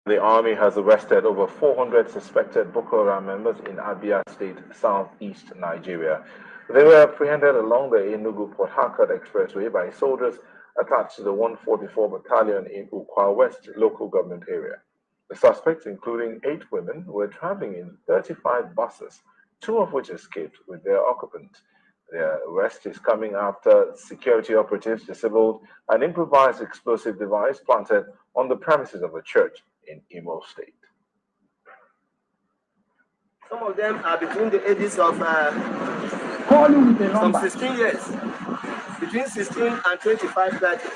The army has arrested over 400 suspected Boko Haram members in Abia State, southeast Nigeria. They were apprehended along the Enugu-Port Harcourt Expressway by soldiers attached to the 144 Battalion in Ukwa West local government area. The suspects, including 8 women, were traveling in 35 buses, 2 of which escaped with their occupants. Their arrest is coming after security operatives disabled an improvised explosive device planted on the premises of a church in Imo State. Some of them are between the ages of some 16 years, between 16 and 25, 30,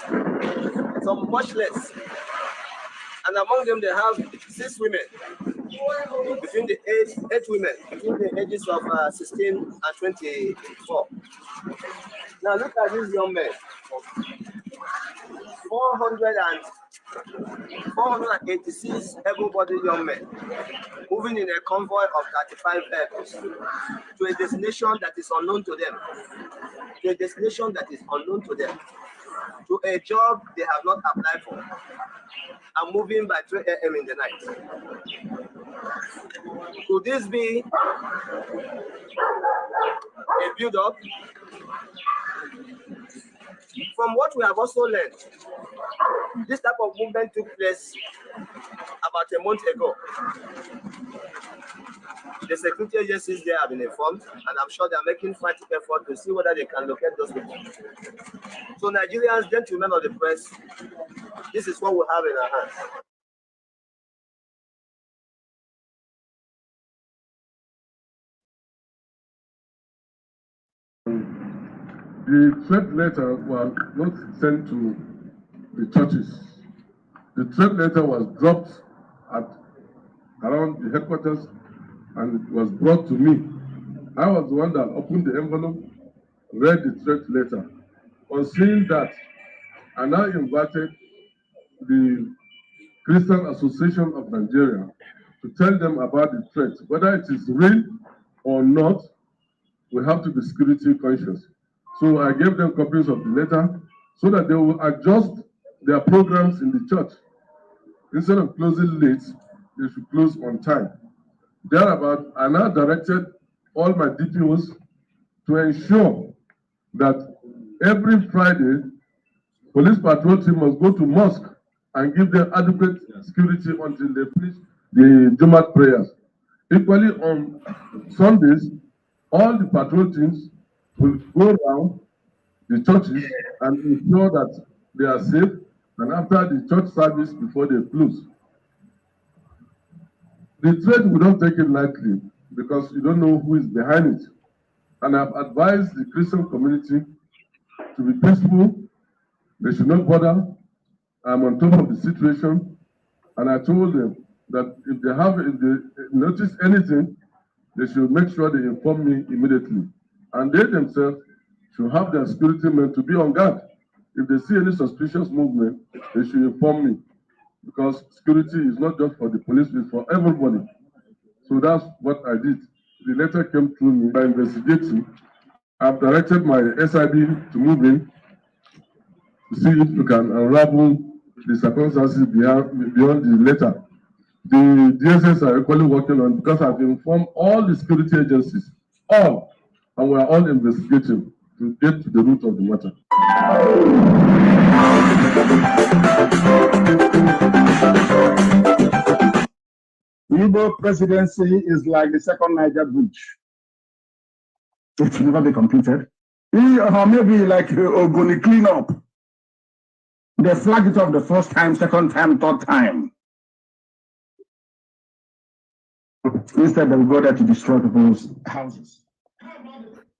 some much less. And among them, they have 6 women, between the age, 8 women, between the ages of 16 and 24. Now look at these young men, 486 able-bodied young men moving in a convoy of 35 vehicles to a destination that is unknown to them, to a destination that is unknown to them, to a job they have not applied for, and moving by 3 a.m. in the night. Could this be a build-up? From what we have also learned, this type of movement took place about a month ago. The security agencies there have been informed, and I'm sure they are making frantic effort to see whether they can locate those people. So Nigerians, gentlemen of the press, this is what we have in our hands. The threat letter was not sent to the churches. The threat letter was dropped at around the headquarters and it was brought to me. I was the one that opened the envelope, read the threat letter. On seeing that, I now invited the Christian Association of Nigeria to tell them about the threat. Whether it is real or not, we have to be security conscious. So I gave them copies of the letter so that they will adjust their programs in the church. Instead of closing late, they should close on time. Thereabout, I now directed all my DPOs to ensure that every Friday, police patrol team must go to mosque and give them adequate security until they finish the Jumat prayers. Equally, on Sundays, all the patrol teams will go around the churches and ensure that they are safe, and after the church service before they close. The threat, we don't take it lightly because you don't know who is behind it. And I've advised the Christian community to be peaceful. They should not bother. I'm on top of the situation. And I told them that if they notice anything, they should make sure they inform me immediately. And they themselves should have their security men to be on guard. If they see any suspicious movement, they should inform me. Because security is not just for the police, it's for everybody. So that's what I did. The letter came through me by investigating. I've directed my SIB to move in to see if we can unravel the circumstances beyond the letter. The DSS are equally working on, because I've informed all the security agencies, all, and we are all investigating to get to the root of the matter. The Igbo presidency is like the second Niger bridge. It will never be completed. Or maybe like Ogoni cleanup. They flag it off the first time, second time, third time. Instead, they will go there to destroy people's houses.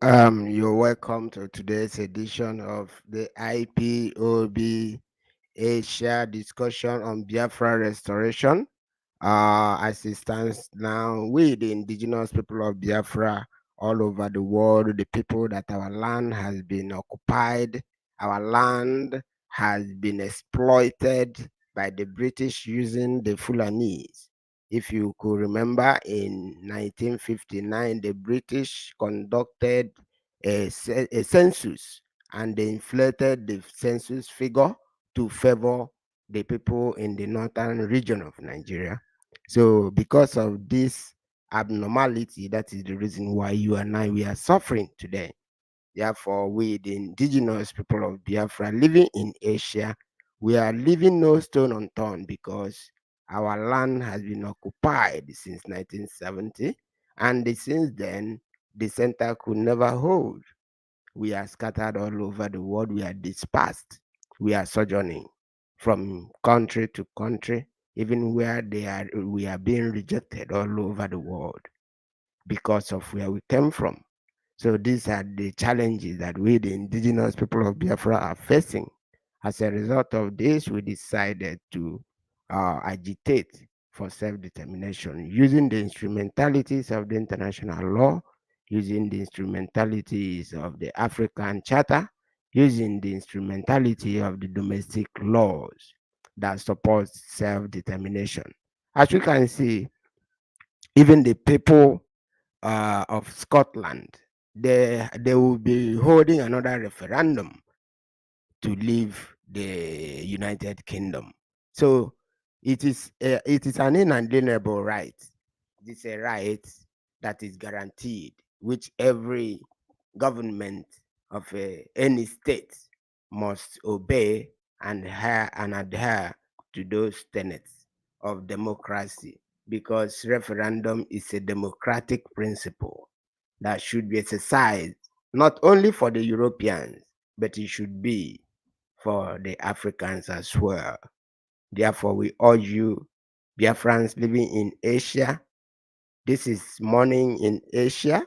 You're welcome to today's edition of the IPOB Asia discussion on Biafra restoration. As it stands now, we, the indigenous people of Biafra all over the world, the people that our land has been occupied, our land has been exploited by the British using the Fulanese. If you could remember, in 1959, the British conducted a census, and they inflated the census figure to favor the people in the northern region of Nigeria. So because of this abnormality, that is the reason why you and I, we are suffering today. Therefore, we, the indigenous people of Biafra living in Asia, we are leaving no stone unturned because our land has been occupied since 1970. And since then, the center could never hold. We are scattered all over the world. We are dispersed. We are sojourning from country to country, even where we are being rejected all over the world because of where we came from. So these are the challenges that we, the indigenous people of Biafra, are facing. As a result of this, we decided to agitate for self-determination using the instrumentalities of the international law, using the instrumentalities of the African Charter, using the instrumentality of the domestic laws that support self-determination. As we can see, even the people of Scotland, they will be holding another referendum to leave the United Kingdom. So it is an inalienable right. It's a right that is guaranteed, which every government of any state must obey and adhere to those tenets of democracy, because referendum is a democratic principle that should be exercised not only for the Europeans, but it should be for the Africans as well. Therefore, we urge you, Biafrans living in Asia, this is morning in Asia,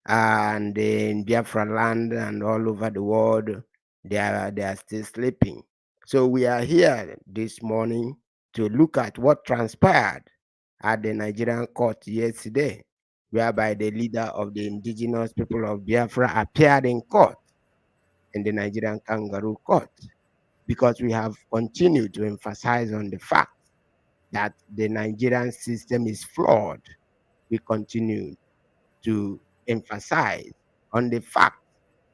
and in Biafra land and all over the world, they are still sleeping. So we are here this morning to look at what transpired at the Nigerian court yesterday, whereby the leader of the indigenous people of Biafra appeared in court, in the Nigerian kangaroo court, because we have continued to emphasize on the fact that the Nigerian system is flawed. We continue to emphasize on the fact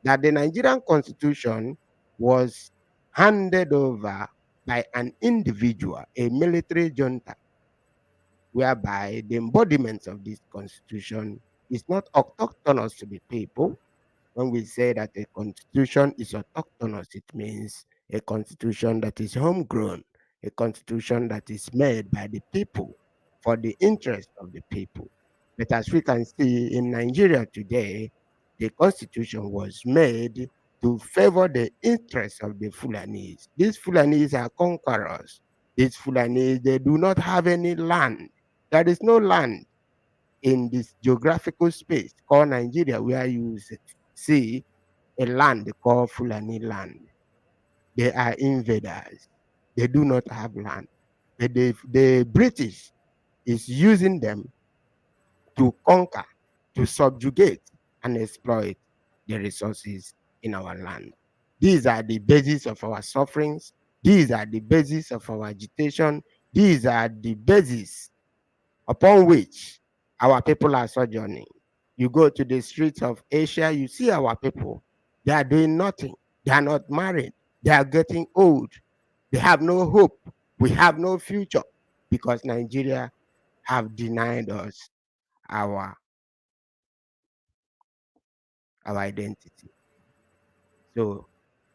that the Nigerian constitution was handed over by an individual, a military junta, whereby the embodiment of this constitution is not autochthonous to the people. When we say that a constitution is autochthonous, it means a constitution that is homegrown, a constitution that is made by the people for the interest of the people. But as we can see in Nigeria today, the constitution was made to favor the interests of the Fulanis. These Fulanis are conquerors. These Fulanis, they do not have any land. There is no land in this geographical space called Nigeria where you see a land called Fulani land. They are invaders. They do not have land. But the British is using them to conquer, to subjugate, and exploit the resources in our land. These are the basis of our sufferings. These are the basis of our agitation. These are the basis upon which our people are sojourning. You go to the streets of Asia, you see our people. They are doing nothing. They are not married. They are getting old. They have no hope. We have no future because Nigeria have denied us our identity. So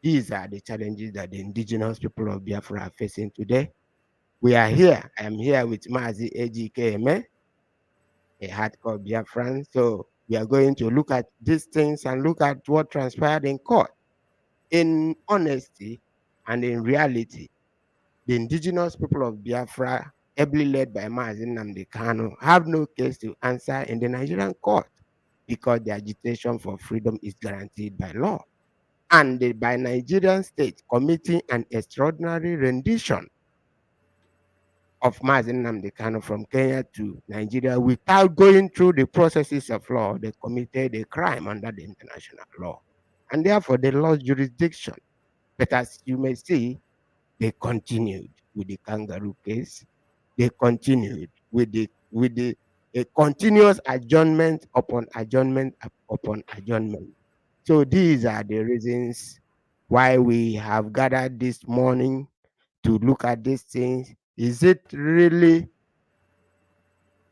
these are the challenges that the indigenous people of Biafra are facing today. We are here. I am here with Mazi EJIKEME, a hardcore Biafran. So we are going to look at these things and look at what transpired in court. In honesty and in reality, the indigenous people of Biafra, ably led by Mazi Kalu, have no case to answer in the Nigerian court because the agitation for freedom is guaranteed by law. And by Nigerian state committing an extraordinary rendition of Mazi Kalu from Kenya to Nigeria without going through the processes of law, they committed a crime under the international law. And therefore, they lost jurisdiction. But as you may see, they continued with the kangaroo case. They continued with a continuous adjournment upon adjournment upon adjournment. So these are the reasons why we have gathered this morning to look at these things? Is it really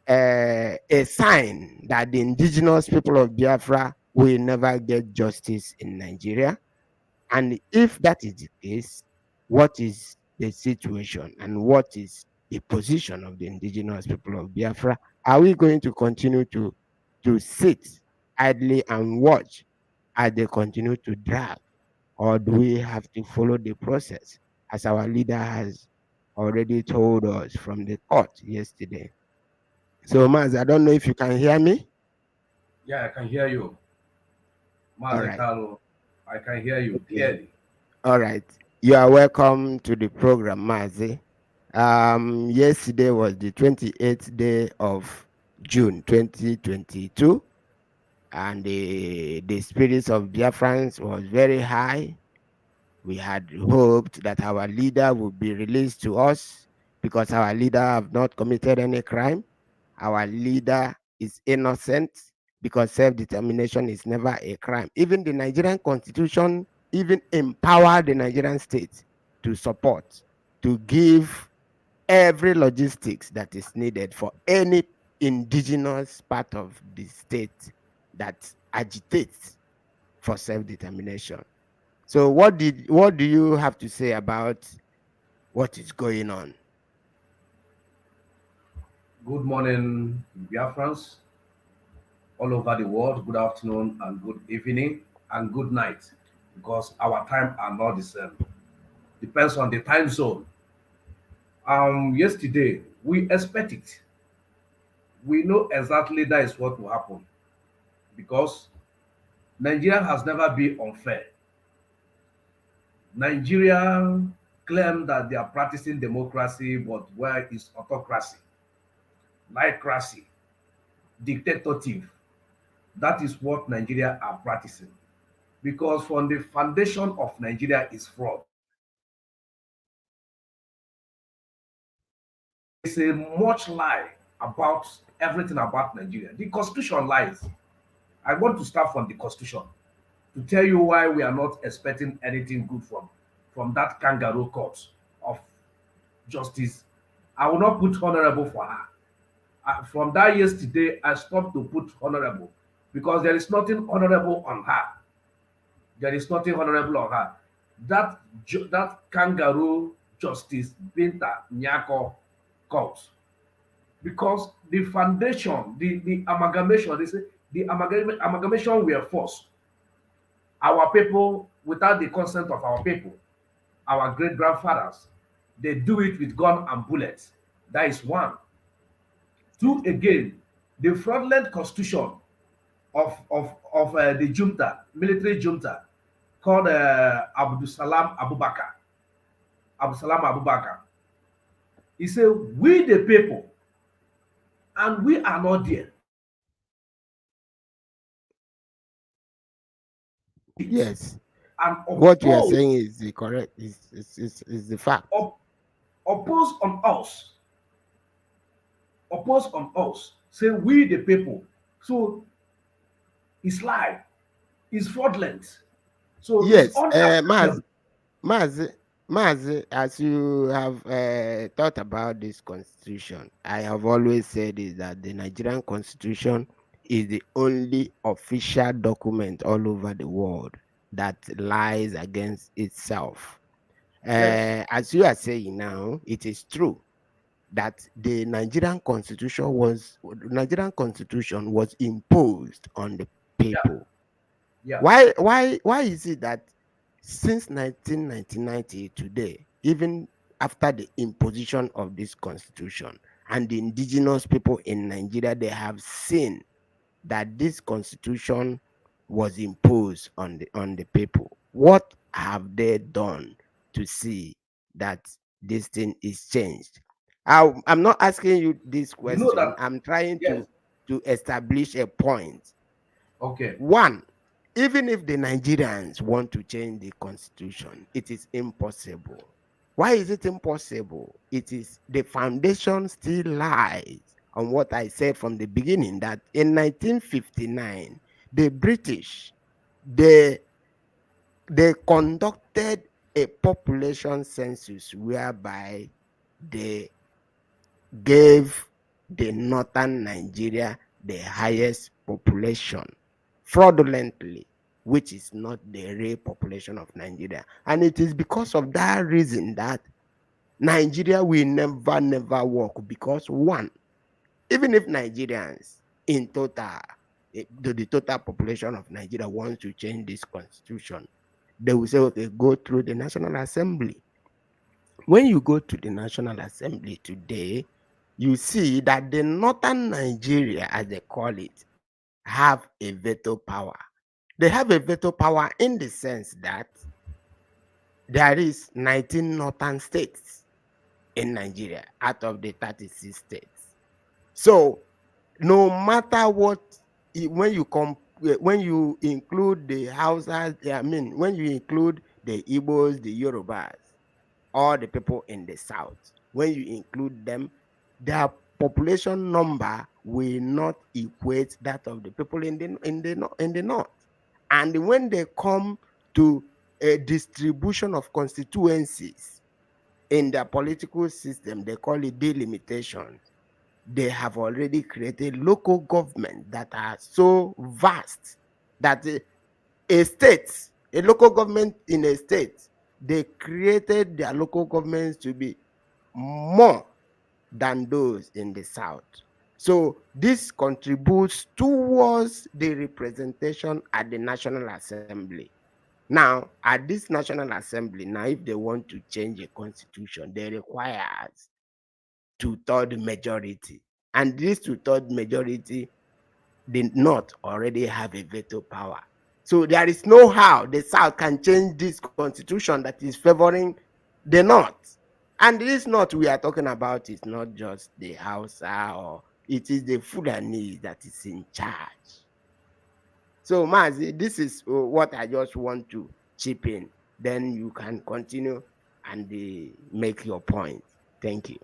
a sign that the indigenous people of Biafra will never get justice in Nigeria? And if that is the case, what is the situation and what is the position of the indigenous people of Biafra? Are we going to continue to sit idly and watch as they continue to drag, or do we have to follow the process as our leader has already told us from the court yesterday? So, Maz, I don't know if you can hear me. Yeah, I can hear you. All Mazi right. Kalu, I can hear you Okay. clearly. All right. You are welcome to the program, Mazi. Yesterday was the 28th day of June 2022, and the spirits of Biafrans was very high. We had hoped that our leader would be released to us because our leader have not committed any crime. Our leader is innocent because self-determination is never a crime. Even the Nigerian constitution even empower the Nigerian state to support, to give every logistics that is needed for any indigenous part of the state that agitates for self-determination. So what do you have to say about what is going on? Good morning, Biafrans, all over the world. Good afternoon and good evening and good night, because our time are not the same. Depends on the time zone. Yesterday we expect it. We know exactly that is what will happen, because Nigeria has never been unfair. Nigeria claim that they are practicing democracy, but where is autocracy, lycracy, dictatorship? That is what Nigeria are practicing. Because from the foundation of Nigeria is fraud. It's a much lie about everything about Nigeria. The constitution lies. I want to start from the constitution to tell you why we are not expecting anything good from that kangaroo court of justice. I will not put honorable for her. From that yesterday, I stopped to put honorable, because there is nothing honorable on her. There is nothing honorable on her. That kangaroo justice Binta Nyako court, because the foundation, the amalgamation, they say the amalgamation were forced. Our people, without the consent of our people, our great grandfathers, they do it with gun and bullets. That is one. Two, again, the fraudulent constitution of the junta, military junta, called Abdul Salam Abubakar. Abdul Salam Abubakar. He said, we the people, and we are not there. Yes. And What you are saying is the correct, is the fact. Oppose on us. Oppose on us. Say we the people. So it's lie. It's fraudulent. So Yes, it's unacceptable. Mazi, as you have thought about this constitution, I have always said is that the Nigerian constitution is the only official document all over the world that lies against itself. Yes. As you are saying now, it is true that the Nigerian constitution was imposed on the Yeah. people. Yeah. Why is it that since 1999 till today, even after the imposition of this constitution, and the indigenous people in Nigeria, they have seen that this constitution was imposed on the people? What have they done to see that this thing is changed? I'm not asking you this You know question. that. I'm trying Yes. to establish a point. Okay. One, even if the Nigerians want to change the constitution, it is impossible. Why is it impossible? It is the foundation still lies on what I said from the beginning, that in 1959, the British, they conducted a population census whereby they gave the northern Nigeria the highest population fraudulently, which is not the real population of Nigeria. And it is because of that reason that Nigeria will never work, because one, even if Nigerians in total, the total population of Nigeria wants to change this constitution, they will say, okay, go through the National Assembly. When you go to the National Assembly today, you see that the northern Nigeria, as they call it, have a veto power. They have a veto power in the sense that there is 19 northern states in Nigeria out of the 36 states. So no matter what, when you include the Hausas, I mean, when you include the Igbos, the Yorubas, all the people in the south, when you include them, their population number will not equate that of the people in the north. And when they come to a distribution of constituencies in their political system, they call it delimitation. They have already created local government that are so vast that a local government in a state, they created their local governments to be more than those in the south. So this contributes towards the representation at the National Assembly. Now, at this National Assembly, now if they want to change a constitution, they require two-third majority. And this two-third majority, the North already have a veto power. So there is no how the South can change this constitution that is favoring the North. And this North we are talking about is not just the Hausa, or it is the Fulani that is in charge. So Mazi, this is what I just want to chip in. Then you can continue and make your point. Thank you.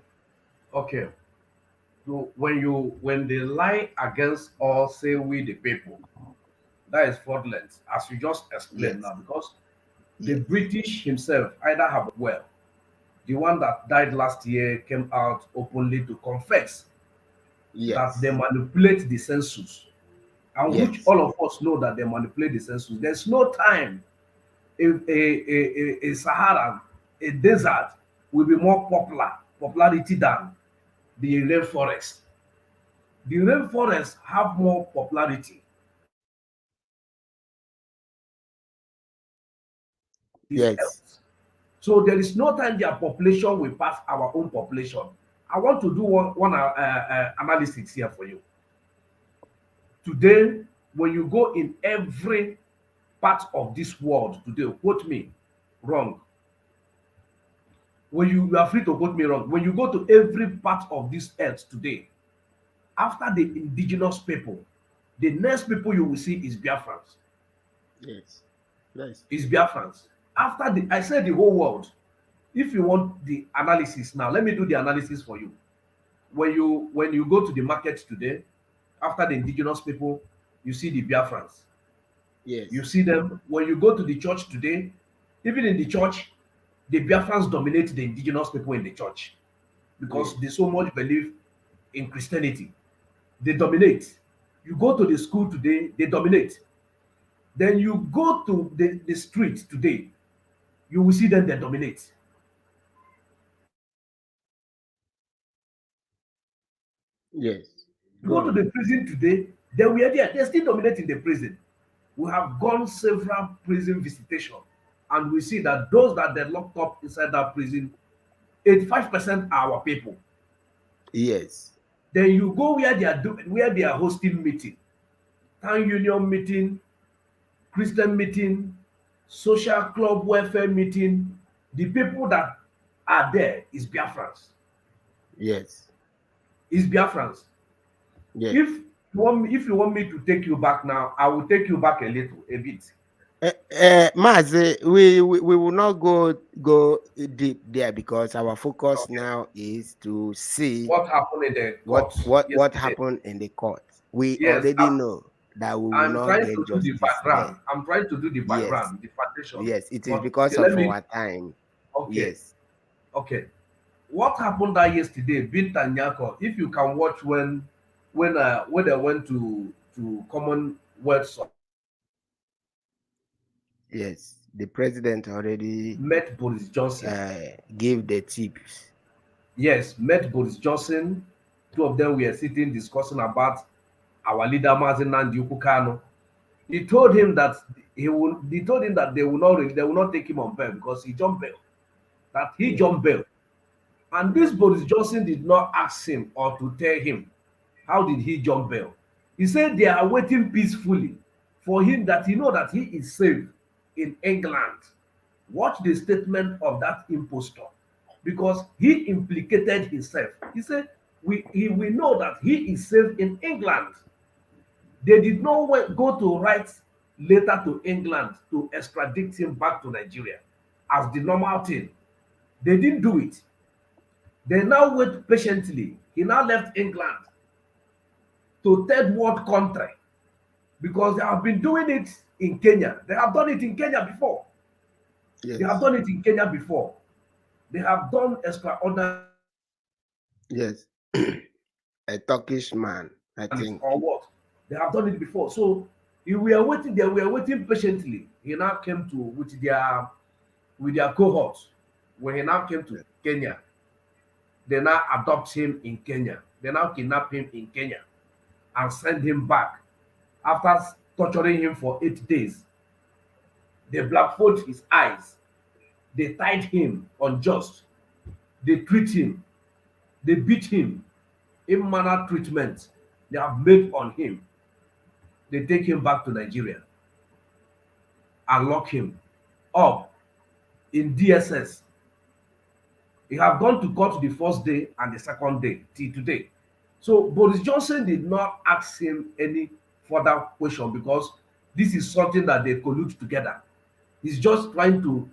Okay. So when they lie against us, say we the people, that is fraudulent, as you just explained Yes. now, because the Yes. British himself either have, well, the one that died last year came out openly to confess that they Yes. manipulate the census, and which Yes. all of us know that they manipulate the census. There's no time a Sahara, a desert, will be more popularity than the rainforest. The rainforests have more popularity. Is Yes. health. So there is no time their population will pass our own population. I want to do one analysis here for you. Today, when you go in every part of this world today, quote me wrong. When you are free to quote me wrong. When you go to every part of this earth today, after the indigenous people, the next people you will see is Biafrans. Yes. Yes. Is Biafrans. After I said the whole world. If you want the analysis now, let me do the analysis for you. When you go to the market today, after the indigenous people, you see the Biafrans. Yes. You see them. When you go to the church today, even in the church, the Biafrans dominate the indigenous people in the church because Yes. they so much believe in Christianity. They dominate. You go to the school today, they dominate. Then you go to the street today, you will see them, they dominate. Yes. You Go go to on. the prison today, they were there, they still dominate in the prison. We have gone several prison visitation, and we see that those that they locked up inside that prison, 85% are our people. Yes. Then you go where they are hosting meeting, town union meeting, Christian meeting, social club welfare meeting. The people that are there is Biafrans. Yes. Is Biafrans. Yes. If you want me to take you back now, I will take you back a bit. Mazi, we will not go deep there because our focus Okay. now is to see What happened in the what court what yesterday? happened in the court. We Yes, already know. that we will I'm not trying get to do the justice there. background. I'm trying to do the Yes, background, the foundation. yes, it is But because okay, of let me. our time. Okay, Yes, okay. What happened that yesterday? Bintanyako. If you can watch when they went to Commonwealth yes. The president already met Boris Johnson. gave the tips. Yes, met Boris Johnson. Two of them were sitting discussing about our leader Mazi Kanu. He told him that he told him that they will not take him on bail because he jumped bail. That he Yeah. jumped bail. And this Boris Johnson did not ask him or to tell him how did he jump bail. He said they are waiting peacefully for him that he know that he is safe in England. Watch the statement of that impostor because he implicated himself. He said we know that he is safe in England. They did not go to write letter to England to extradite him back to Nigeria as the normal thing. They didn't do it. They now wait patiently. He now left England to third world country because they have been doing it in Kenya. They have done it in Kenya before. Yes. They have done it in Kenya before. They have done extraordinary. Yes. A Turkish man, I think. Or what? They have done it before. So we were waiting. They were waiting patiently. He now came to with their cohorts. When he now came to Kenya, they now adopt him in Kenya. They now kidnap him in Kenya and send him back after torturing him for 8 days. They blindfold his eyes. They tied him unjust. They treat him. They beat him. Immanner treatment they have made on him. They take him back to Nigeria and lock him up in DSS. He have gone to court the first day and the second day till today. So Boris Johnson did not ask him any further question because this is something that they collude together. He's just trying to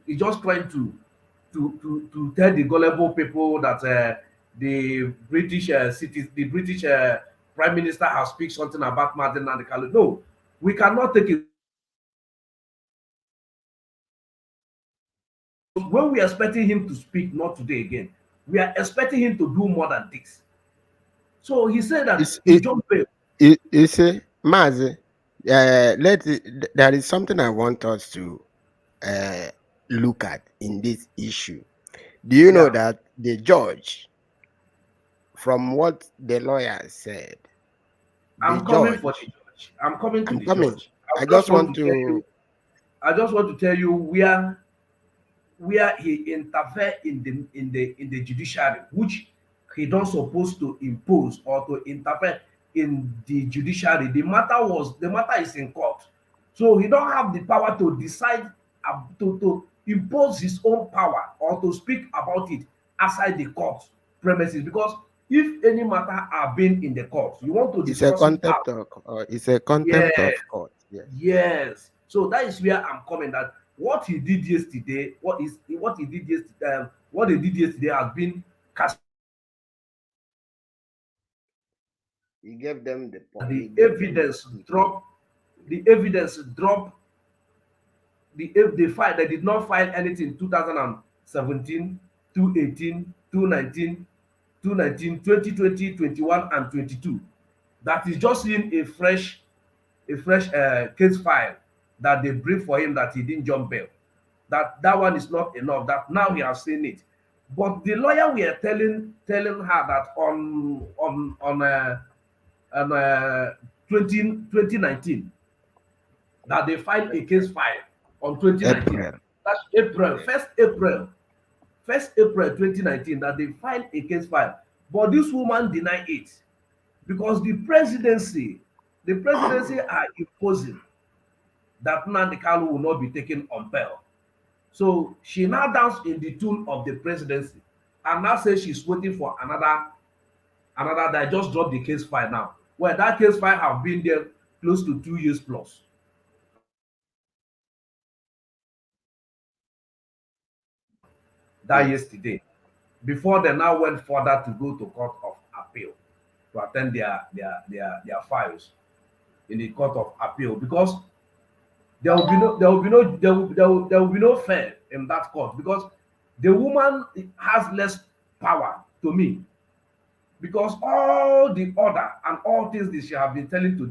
tell the gullible people that the British the British Prime Minister has speak something about Mazi Kalu. No, we cannot take it. When we are expecting him to speak, not today again, we are expecting him to do more than this. So he said that he jumped bail. You see, Mazi, there is something I want us to look at in this issue. Do you know that the judge, from what the lawyer said, I'm coming for the judge. I'm coming to the judge. I just want to. I just want to tell you where he interfered in the judiciary, which he don't supposed to impose or to interfere in the judiciary. The matter is in court, so he don't have the power to decide to impose his own power or to speak about it outside the court premises. Because if any matter are being in the court, you want to discuss it's a contempt of court. Yes. Yes. So that is where I'm coming. That what he did yesterday, what he did yesterday, what they did yesterday has been cast. He gave them The evidence drop. The evidence drop. They file. They did not file anything 2017, 2018, 2019, 2020, 21, and 22. That is just in a fresh case file that they bring for him that he didn't jump bail. That one is not enough. That now he has seen it. But the lawyer we are telling her that on 2019 that they filed a case file on 2019. April. That's April, 1st April 2019 that they filed a case file. But this woman denied it because the presidency are imposing that Nnamdi Kalu will not be taken on bail. So she now danced in the tune of the presidency and now says she's waiting for another that just dropped the case file now. Well, that case file have been there close to 2 years plus. That yesterday, before they now went further to go to court of appeal to attend their files. in the court of appeal, because there will be no fair in that court, because the woman has less power to me, because all the order and all things that she have been telling to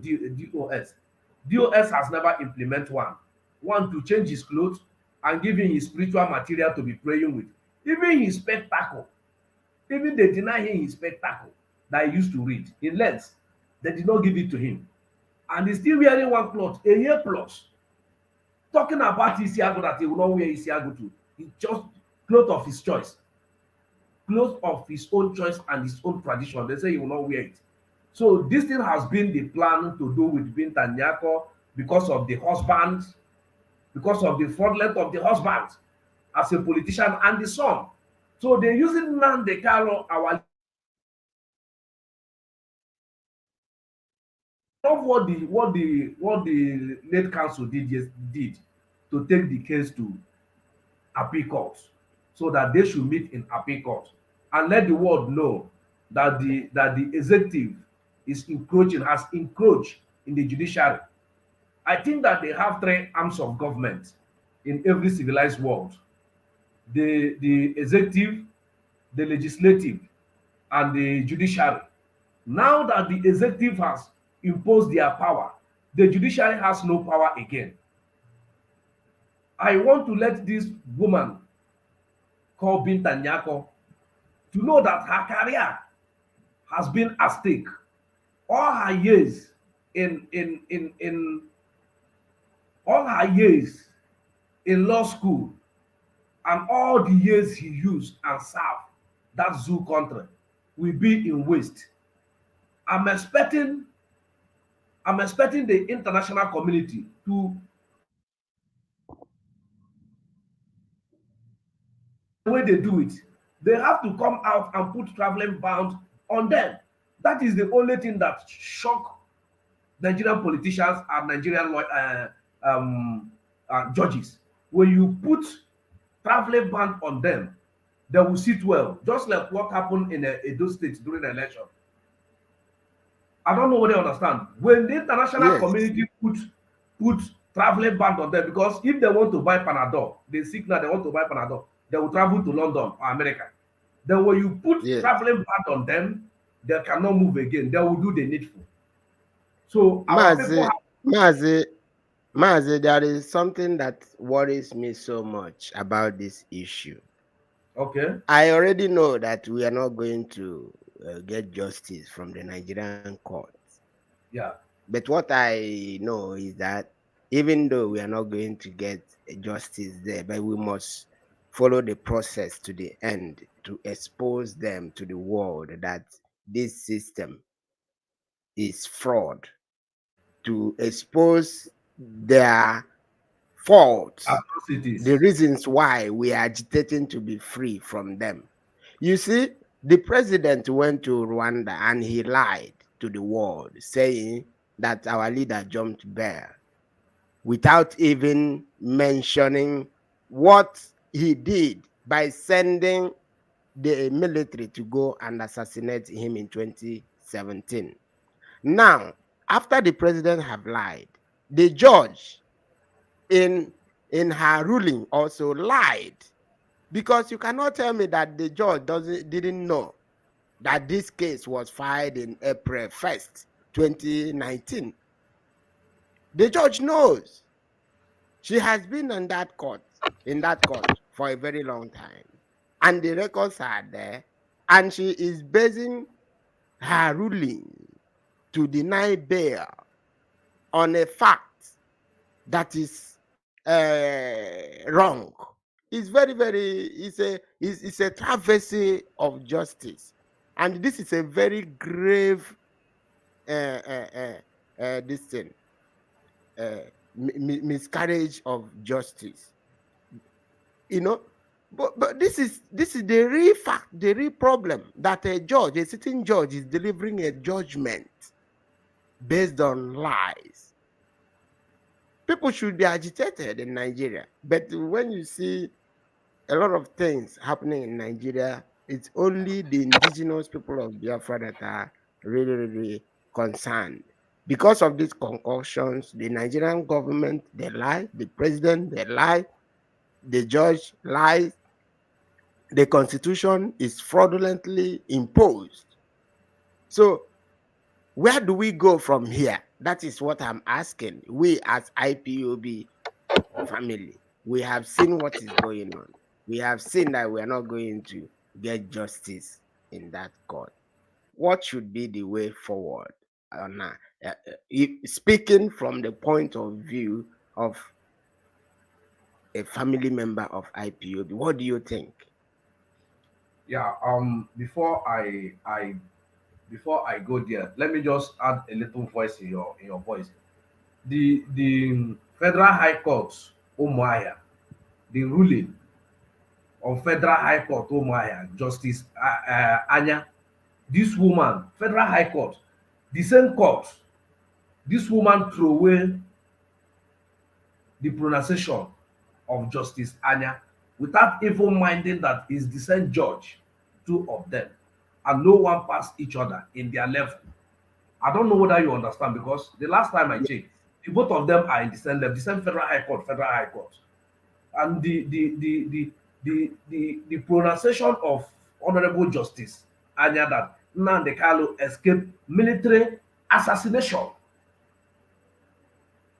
DOS has never implement one to change his clothes and give him his spiritual material to be praying with, even his spectacle. Even they deny him his spectacle that he used to read. He learns. They did not give it to him. And he's still wearing one cloth, a year plus. Talking about Isiago that he will not wear Isiago to. He just cloth of his choice. Clothes of his own choice and his own tradition. They say he will not wear it. So this thing has been the plan to do with Binta Nyako because of the husband, because of the fraudulent of the husband as a politician and the son. So they're using Nnamdi Kanu, our of what the late council did to take the case to appeal court, so that they should meet in appeal court and let the world know that the executive has encroached in the judiciary. I think that they have three arms of government in every civilized world: the executive, the legislative, and the judiciary. Now that the executive has imposed their power, the judiciary has no power again. I want to let this woman called Binta Nyako to know that her career has been at stake. All her years in all her years in law school and all the years he used and served that zoo country will be in waste. I'm expecting the international community to the way they do it. They have to come out and put traveling ban on them. That is the only thing that shock Nigerian politicians and Nigerian judges. When you put traveling ban on them, they will sit well, just like what happened in Edo State during the election. I don't know what they understand. When the international community put traveling ban on them, because if they want to buy Panadol, they signal they want to buy Panadol, they will travel to London or America. Then when you put traveling ban on them, they cannot move again. They will do the needful. So our people Mazi, there is something that worries me so much about this issue. Okay. I already know that we are not going to get justice from the Nigerian courts. Yeah. But what I know is that even though we are not going to get justice there, but we must follow the process to the end to expose them to the world that this system is fraud, to expose their faults, atrocities, the reasons why we are agitating to be free from them. You see, the president went to Rwanda and he lied to the world, saying that our leader jumped bear without even mentioning what he did by sending the military to go and assassinate him in 2017. Now, after the president have lied, the judge in her ruling also lied, because you cannot tell me that the judge didn't know that this case was filed in April 1st, 2019. The judge knows. She has been in that court for a very long time, and the records are there, and she is basing her ruling to deny bail on a fact that is wrong. It's it's a travesty of justice, and this is a very grave this thing, miscarriage of justice. You know, but this is the real fact, the real problem, that a sitting judge is delivering a judgment based on lies. People should be agitated in Nigeria, but when you see a lot of things happening in Nigeria, it's only the indigenous people of Biafra that are really concerned. Because of these concoctions, the Nigerian government, they lie, the president, they lie, the judge lies, the constitution is fraudulently imposed. So where do we go from here? That is what I'm asking. We as IPOB family, we have seen what is going on. We have seen that we are not going to get justice in that court. What should be the way forward? Speaking from the point of view of a family member of IPOB, what do you think? Yeah. Before I go there, let me just add a little voice in your voice. The Federal High Court Umuahia, the ruling of Federal High Court Umuahia, Justice Anya, this woman, Federal High Court, the same court, this woman threw away the pronunciation of Justice Anya without even minding that is the same judge, two of them, and no one passed each other in their level. I don't know whether you understand, because the last time I checked, the both of them are in the same level, the same Federal High Court, and the pronunciation of Honorable Justice Anya that Nnamdi Kalu escaped military assassination.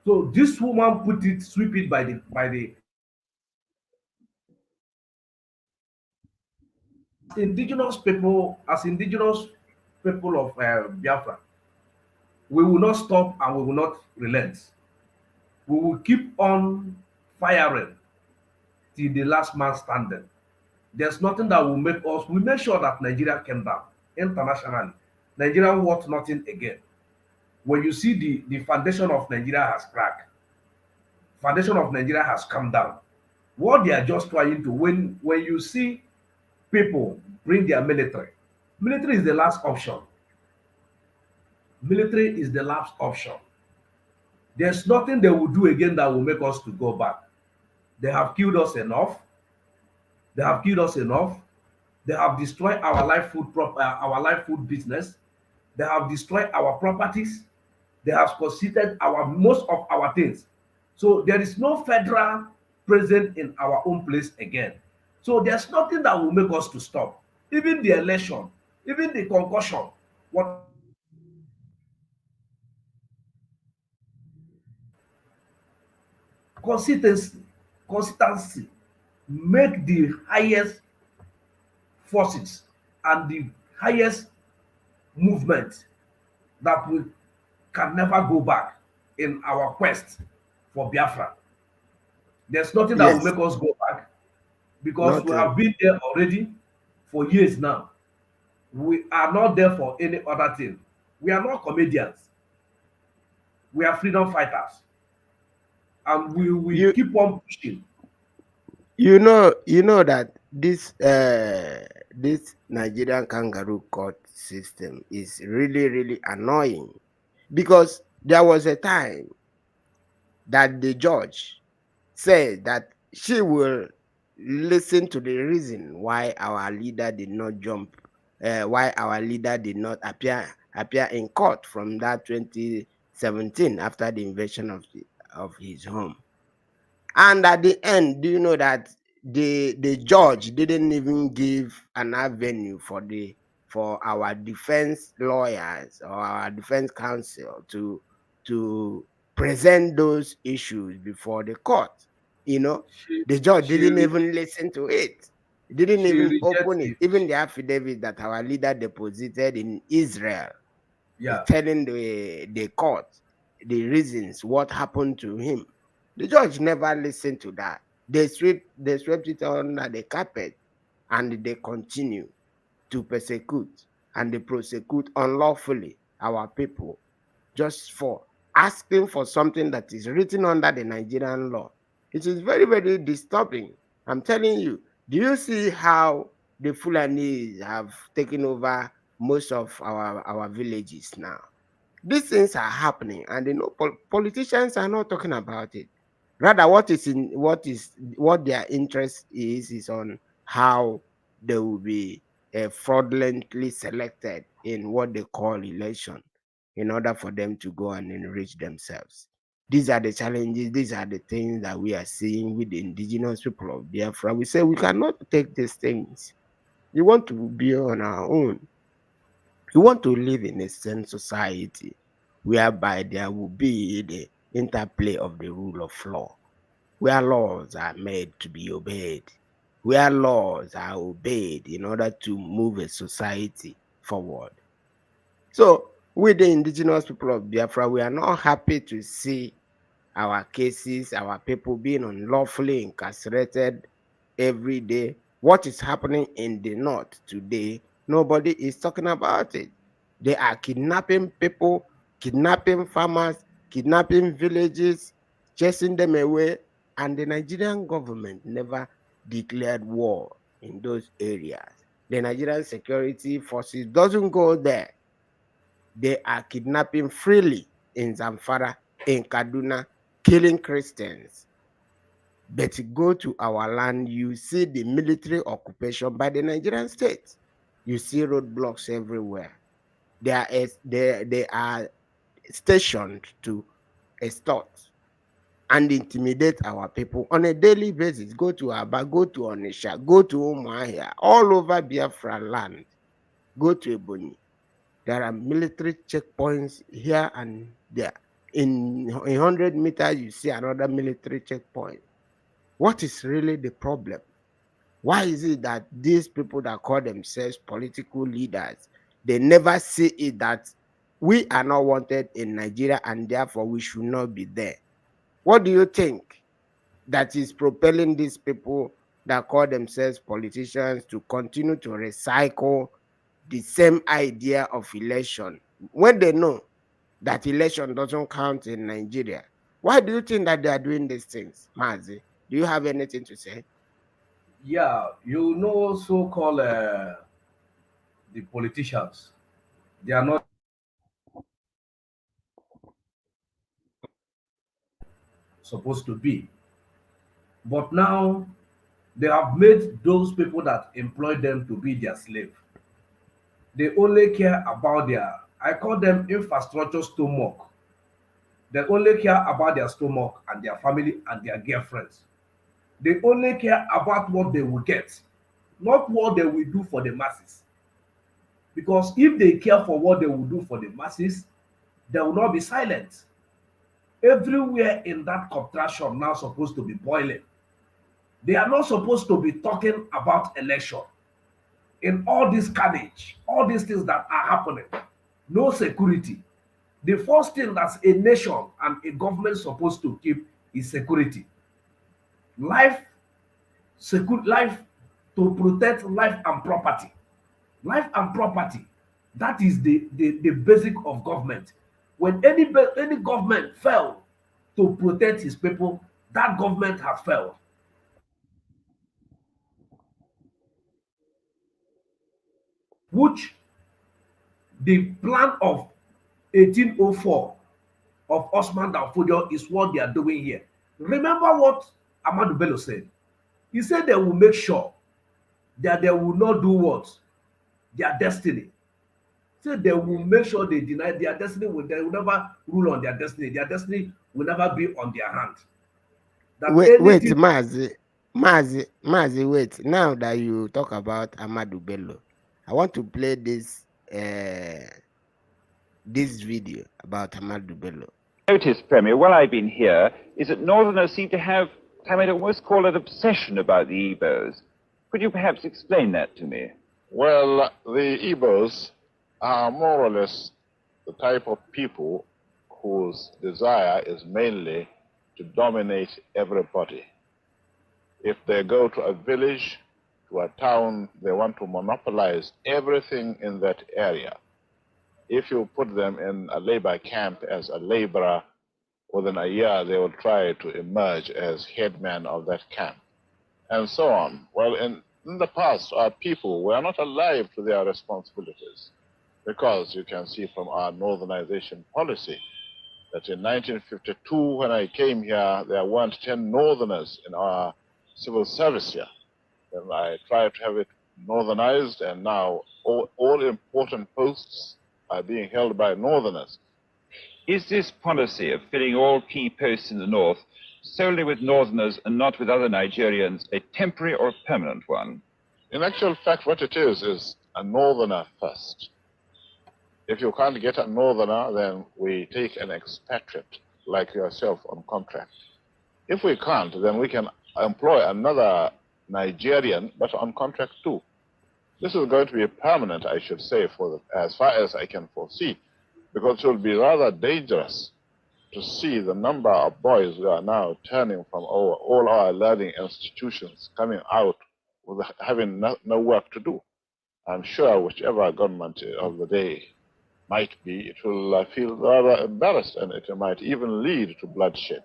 So this woman put it, sweep it by the as indigenous people of Biafra, we will not stop and we will not relent. We will keep on firing till the last man standing. There's nothing that will make us. We make sure that Nigeria came down internationally. Nigeria worth nothing again. When you see the foundation of Nigeria has cracked, foundation of Nigeria has come down. What they are just trying to, when you see people bring their military, military is the last option. Military is the last option. There's nothing they will do again that will make us to go back. They have killed us enough. They have killed us enough. They have destroyed our life food business. They have destroyed our properties. They have conceded most of our things. So there is no federal present in our own place again. So there's nothing that will make us to stop. Even the election, even the concussion, what consistency make the highest forces and the highest movement that we can never go back in our quest for Biafra. There's nothing that will Yes, make us go back, because we nothing. have been there already for years now. We are not there for any other thing. We are not comedians. We are freedom fighters, and we will You keep on pushing. you know that this Nigerian kangaroo court system is really really annoying, because there was a time that the judge said that she will listen to the reason why our leader did not jump, why our leader did not appear in court from that 2017 after the invasion of his home. And at the end, do you know that the judge didn't even give an avenue for our defense lawyers or our defense counsel to present those issues before the court? You know, She the judge she didn't re- even listen to it. Didn't she even rejects open it. it. Even the affidavit that our leader deposited in Israel is Yeah. telling the court the reasons what happened to him. The judge never listened to that. They swept it under the carpet, and they continue to persecute and they prosecute unlawfully our people just for asking for something that is written under the Nigerian law. It is very, very disturbing. I'm telling you. Do you see how the Fulanis have taken over most of our villages now? These things are happening, and politicians are not talking about it. Rather, what their interest is on how they will be fraudulently selected in what they call election. in order for them to go and enrich themselves. These are the challenges, these are the things that we are seeing with the indigenous people of Biafra. We say we cannot take these things. We want to be on our own. We want to live in a sane society whereby there will be the interplay of the rule of law, where laws are made to be obeyed, where laws are obeyed in order to move a society forward. So, with the indigenous people of Biafra, we are not happy to see our cases, our people being unlawfully incarcerated every day. What is happening in the north today, nobody is talking about it. They are kidnapping people, kidnapping farmers, kidnapping villages, chasing them away, and the Nigerian government never declared war in those areas. The Nigerian security forces doesn't go there. They are kidnapping freely in Zamfara, in Kaduna, killing Christians. But go to our land, you see the military occupation by the Nigerian state. You see roadblocks everywhere. They are stationed to extort and intimidate our people on a daily basis. Go to Aba, go to Onisha, go to Umuahia, all over Biafra land. Go to Ebonyi. There are military checkpoints here and there. In 100 meters, you see another military checkpoint. What is really the problem? Why is it that these people that call themselves political leaders, they never see it that we are not wanted in Nigeria and therefore we should not be there? What do you think that is propelling these people that call themselves politicians to continue to recycle the same idea of election when they know that election doesn't count in Nigeria? Why do you think that they are doing these things, Mazi? Do you have anything to say? Yeah, you know, so-called the politicians, they are not supposed to be. But now they have made those people that employ them to be their slave. They only care about their, I call them infrastructure stomach. They only care about their stomach and their family and their girlfriends. They only care about what they will get, not what they will do for the masses. Because if they care for what they will do for the masses, they will not be silent. Everywhere in that contraction now supposed to be boiling. They are not supposed to be talking about election. In all this carnage, all these things that are happening, no security. The first thing that a nation and a government supposed to keep is security. Life, life, to protect life and property. Life and property, that is the basic of government. When any government fail to protect his people, that government has failed. Which the plan of 1804 of Osman Danfodio is what they are doing here. Remember what Ahmadu Bello said? He said they will make sure that they will not do what? Their destiny. So they will make sure they deny their destiny. They will never rule on their destiny. Their destiny will never be on their hand. That Wait, anything... Mazi, wait. Now that you talk about Ahmadu Bello, I want to play this video about Ahmadu Bello. Notice, Premier, while I've been here, is that Northerners seem to have, I might almost call it obsession about the Igbos. Could you perhaps explain that to me? Well, the Igbos are more or less the type of people whose desire is mainly to dominate everybody. If they go to a village, to a town, they want to monopolize everything in that area. If you put them in a labor camp as a laborer, within a year they will try to emerge as headman of that camp, and so on. Well, in the past, our people were not alive to their responsibilities, because you can see from our northernization policy that in 1952, when I came here, there weren't 10 northerners in our civil service here. Then I tried to have it northernized, and now all important posts are being held by northerners. Is this policy of filling all key posts in the north solely with northerners and not with other Nigerians a temporary or a permanent one? In actual fact, what it is a northerner first. If you can't get a northerner, then we take an expatriate like yourself on contract. If we can't, then we can employ another Nigerian, but on contract too. This is going to be permanent, I should say, as far as I can foresee, because it will be rather dangerous to see the number of boys who are now turning from all our learning institutions coming out with having no work to do. I'm sure whichever government of the day might be, it will feel rather embarrassed, and it might even lead to bloodshed.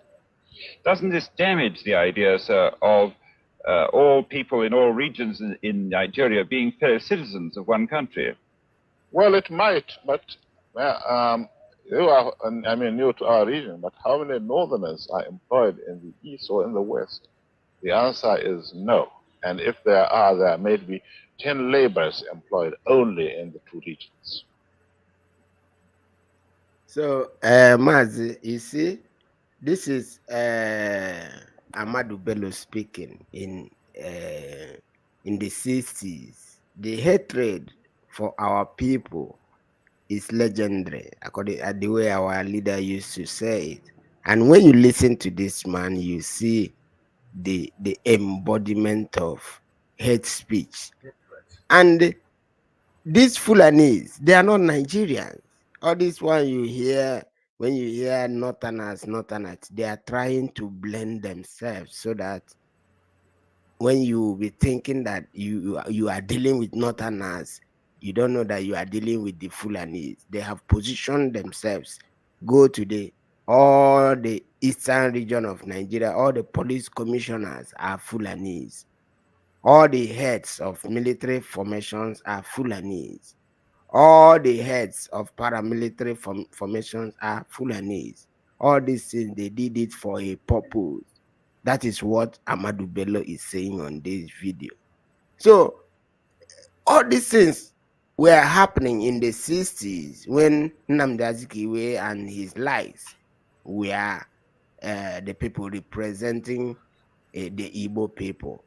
Doesn't this damage the idea, sir, of all people in all regions in Nigeria being fellow citizens of one country? Well, it might, but you are, I mean, new to our region, but how many northerners are employed in the east or in the west? The answer is no. And if there may be 10 laborers employed only in the two regions. So, Mazi, you see, this is Ahmadu Bello speaking in the 60s. The hatred for our people is legendary, according to the way our leader used to say it. And when you listen to this man, you see the embodiment of hate speech. And these Fulanis, they are not Nigerians. All this one you hear, when you hear Northerners, they are trying to blend themselves so that when you be thinking that you are dealing with Northerners, you don't know that you are dealing with the Fulanis. They have positioned themselves. Go to all the eastern region of Nigeria, all the police commissioners are Fulanis. All the heads of military formations are Fulanis. All the heads of paramilitary formations are Fulanis. All these things, they did it for a purpose. That is what Ahmadu Bello is saying on this video. So, all these things were happening in the 60s when Nnamdi Azikiwe and his likes were the people representing the Igbo people.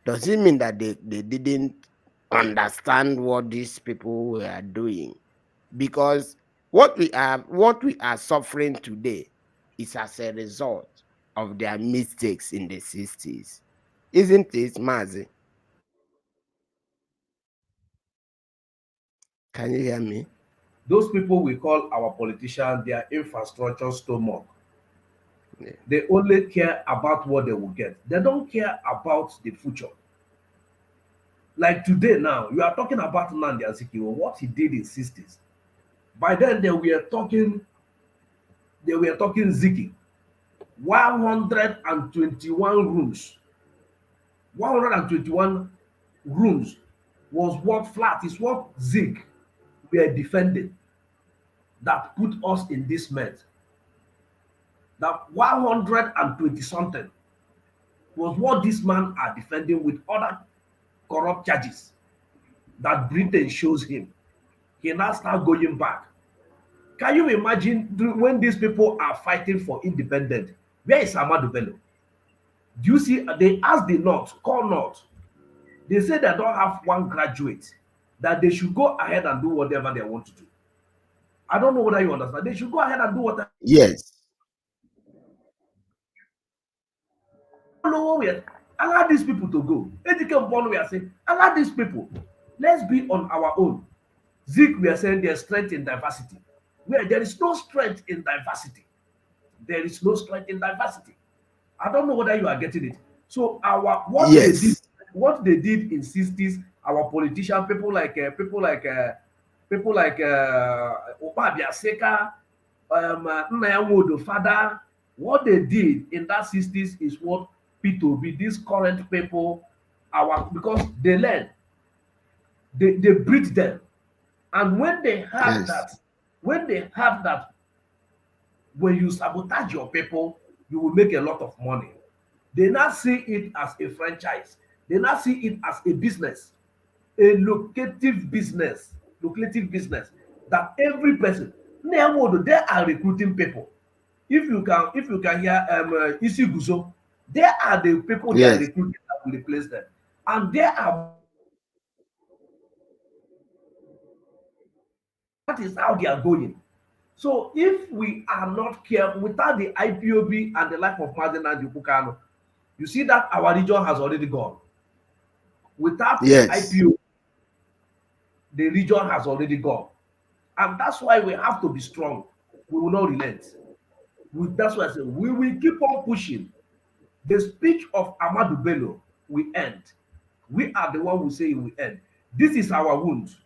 Does it mean that they didn't understand what these people were doing? Because what we are suffering today is as a result of their mistakes in the 60s. Isn't it, Mazi? Can you hear me? Those people we call our politicians, their infrastructure stomach. Yeah. They only care about what they will get. They don't care about the future. Like today now, you are talking about Nnamdi Azikiwe, what he did in 60s. By then they were talking Ziki. 121 rooms. 121 rooms was what flat is what Zik were defending that put us in this mess. That 120 something was what this man are defending with other corrupt charges that Britain shows him. He now start going back. Can you imagine when these people are fighting for independence? Where is Ahmadu Bello? Do you see? They ask the North, call North. They say they don't have one graduate, that they should go ahead and do whatever they want to do. I don't know whether you understand. They should go ahead and do whatever. Yes. Allow these people to go. EJIKEME, we are saying, allow these people. Let's be on our own. Zik, we are saying there's strength in diversity. Where there is no strength in diversity. There is no strength in diversity. I don't know whether you are getting it. So what they did in 60s, our politicians, people like Obabia Seka, Nnayamodo Father, what they did in that 60s is what P2B, these current people, because they learn, they breed them. And when they have that, when you sabotage your people, you will make a lot of money. They now see it as a franchise. They now see it as a business, a lucrative business, that every person, They are recruiting people. If you can hear Isi Guzo, they are the people they are Yes. recruiting that will replace them. And they are, that is how they are going. So if we are not careful, without the IPOB and the life of Mazi Kanu, you see that our region has already gone. Without the Yes. IPOB, the region has already gone. And that's why we have to be strong. We will not relent. That's why I say we will keep on pushing. The speech of Ahmadu Bello will end. We are the one who say it will end. This is our wound.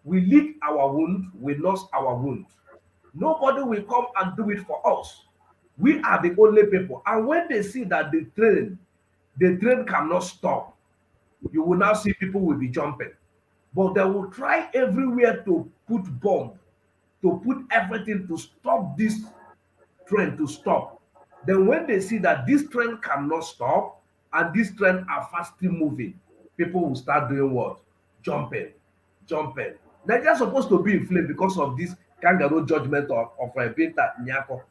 We lick our wound, we lost our wound. Nobody will come and do it for us. We are the only people. And when they see that the train cannot stop, you will now see people will be jumping. But they will try everywhere to put bomb, to put everything to stop this train to stop. Then when they see that this train cannot stop and this train are fastly moving, people will start doing what? Jumping, jumping. Nigeria is supposed to be inflamed because of this kangaroo judgment of Binta Nyako.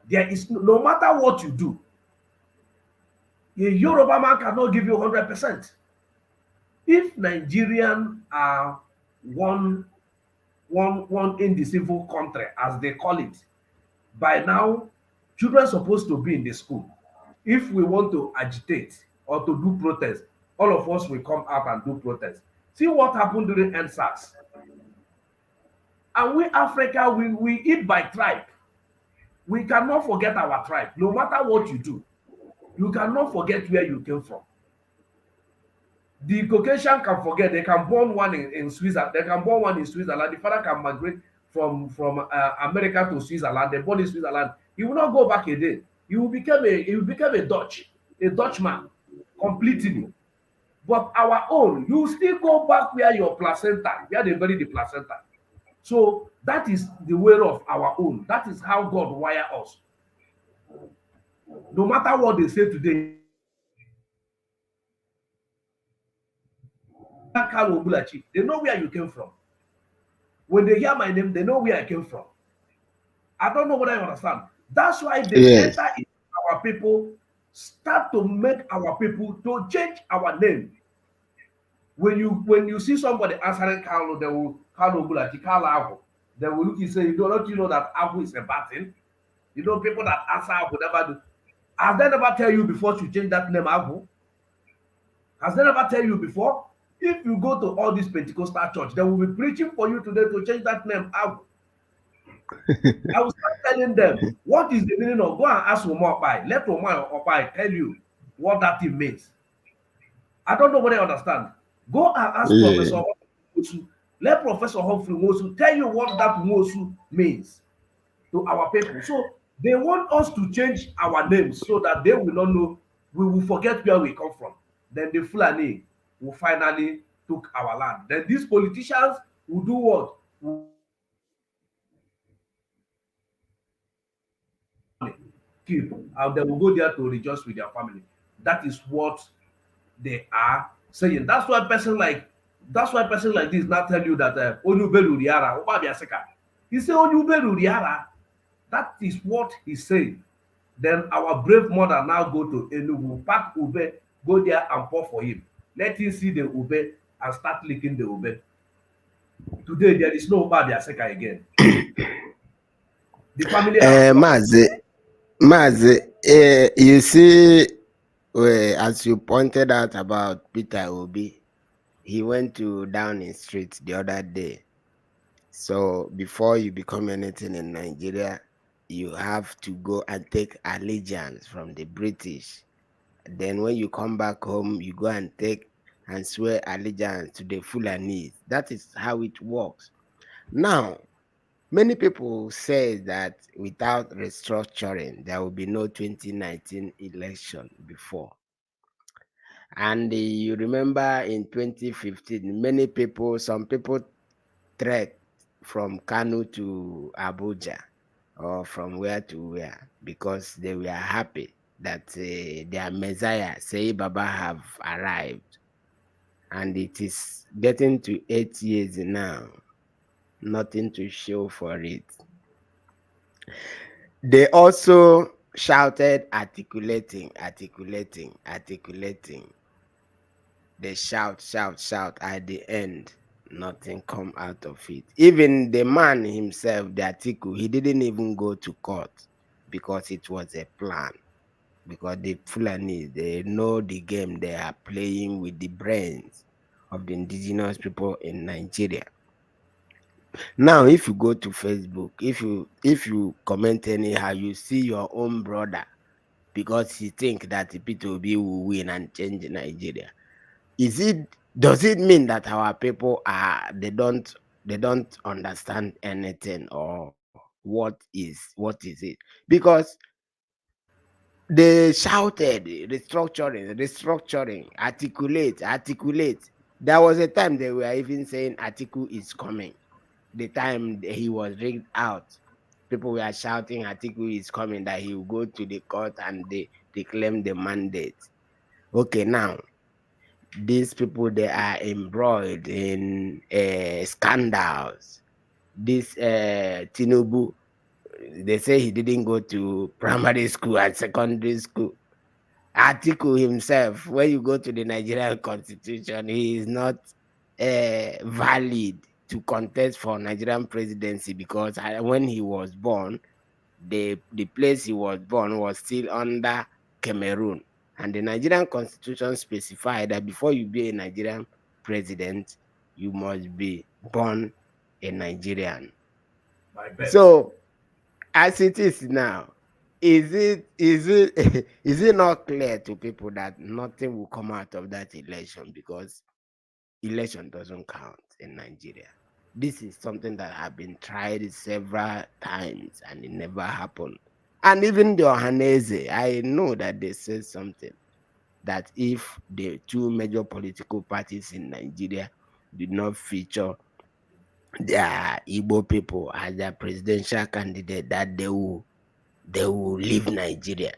There is no matter what you do, a Yoruba man cannot give you 100%. If Nigerian are one indecisive country, as they call it, by now, children are supposed to be in the school. If we want to agitate or to do protest, all of us will come out and do protest. See what happened during NSAS. And we Africa, we eat by tribe. We cannot forget our tribe. No matter what you do, you cannot forget where you came from. The Caucasian can forget. They can born one in Switzerland. They can born one in Switzerland. The father can migrate from America to Switzerland. They born in Switzerland. He will not go back again. He will become a Dutchman completely. But our own, you still go back where your placenta, where they bury the placenta. So that is the way of our own. That is how God wire us. No matter what they say today, they know where you came from. When they hear my name, they know where I came from. I don't know what I understand. That's why the center is our people start to make our people to change our name. When you see somebody answering Kalu, they will Kalu Bulachi, Kalu. They will look and say, don't you know that Abu is a bad thing? You know, people that answer Abu never do. Has they never tell you before to change that name Abu? Has they never tell you before? If you go to all these Pentecostal church, they will be preaching for you today to change that name Abu. I will start telling them what is the meaning of go and ask Omar Opai. Let Omar Opai tell you what that thing means. I don't know what I understand. Go and ask Professor Mosu. Let Professor Humphrey Mosu tell you what that Mosu means to our people. So they want us to change our names so that they will not know, we will forget where we come from. Then the Fulani will finally took our land. Then these politicians will do what? Keep, and they will go there to rejoice with their family. That is what they are saying. That's why person like this now tell you that Onubelu Riara, he say Onubelu Riara. That is what he said. Then our brave mother now go to Enugu, pack Ube, go there and pour for him. Let him see the Ube and start licking the Ube. Today there is no Obabiaseka again. The family Mazi, you see, as you pointed out about Peter Obi, he went to Downing Street the other day. So before you become anything in Nigeria, you have to go and take allegiance from the British. Then when you come back home, you go and take and swear allegiance to the Fulani. That is how it works. Now, many people say that without restructuring, there will be no 2019 election before. And you remember in 2015, some people trekked from Kano to Abuja or from where to where because they were happy that their Messiah, Say Baba, have arrived. and it is getting to 8 years now. Nothing to show for it. They also shouted, articulating. They shout at the end. Nothing come out of it. Even the man himself, the Atiku, he didn't even go to court because it was a plan. Because the Fulani, they know the game. They are playing with the brains of the indigenous people in Nigeria. Now, if you go to Facebook, if you comment anyhow, you see your own brother, because he think that the P2B will win and change Nigeria. Does it mean that our people they don't understand anything, or what is it? Because they shouted restructuring, articulate. There was a time they were even saying Atiku is coming. The time he was rigged out, people were shouting Atiku is coming, that he will go to the court and they claim the mandate. Okay, now these people, they are embroiled in scandals. This Tinubu, they say he didn't go to primary school and secondary school. Atiku himself, when you go to the Nigerian constitution, he is not valid to contest for Nigerian presidency, because when he was born, the place he was born was still under Cameroon. And the Nigerian constitution specified that before you be a Nigerian president, you must be born a Nigerian. So, as it is now, is it not clear to people that nothing will come out of that election, because election doesn't count in Nigeria? This is something that have been tried several times and it never happened. And even the Ohanese, I know that they said something, that if the two major political parties in Nigeria did not feature their Igbo people as their presidential candidate, that they will leave Nigeria.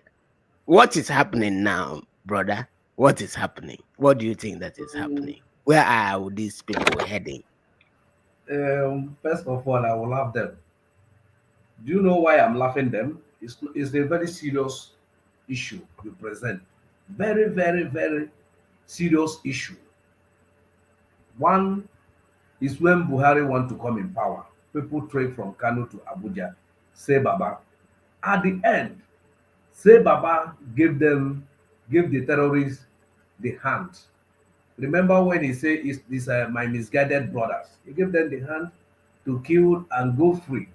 What is happening now, brother? What is happening? What do you think that is happening? Where are these people heading? First of all, I will love them. Do you know why I'm laughing them? It's a very serious issue you present. Very, very, very serious issue. One is when Buhari want to come in power. People trek from Kano to Abuja. Say Baba. At the end, Say Baba gave the terrorists the hand. Remember when he said, "These are my misguided brothers." He gave them the hand to kill and go free.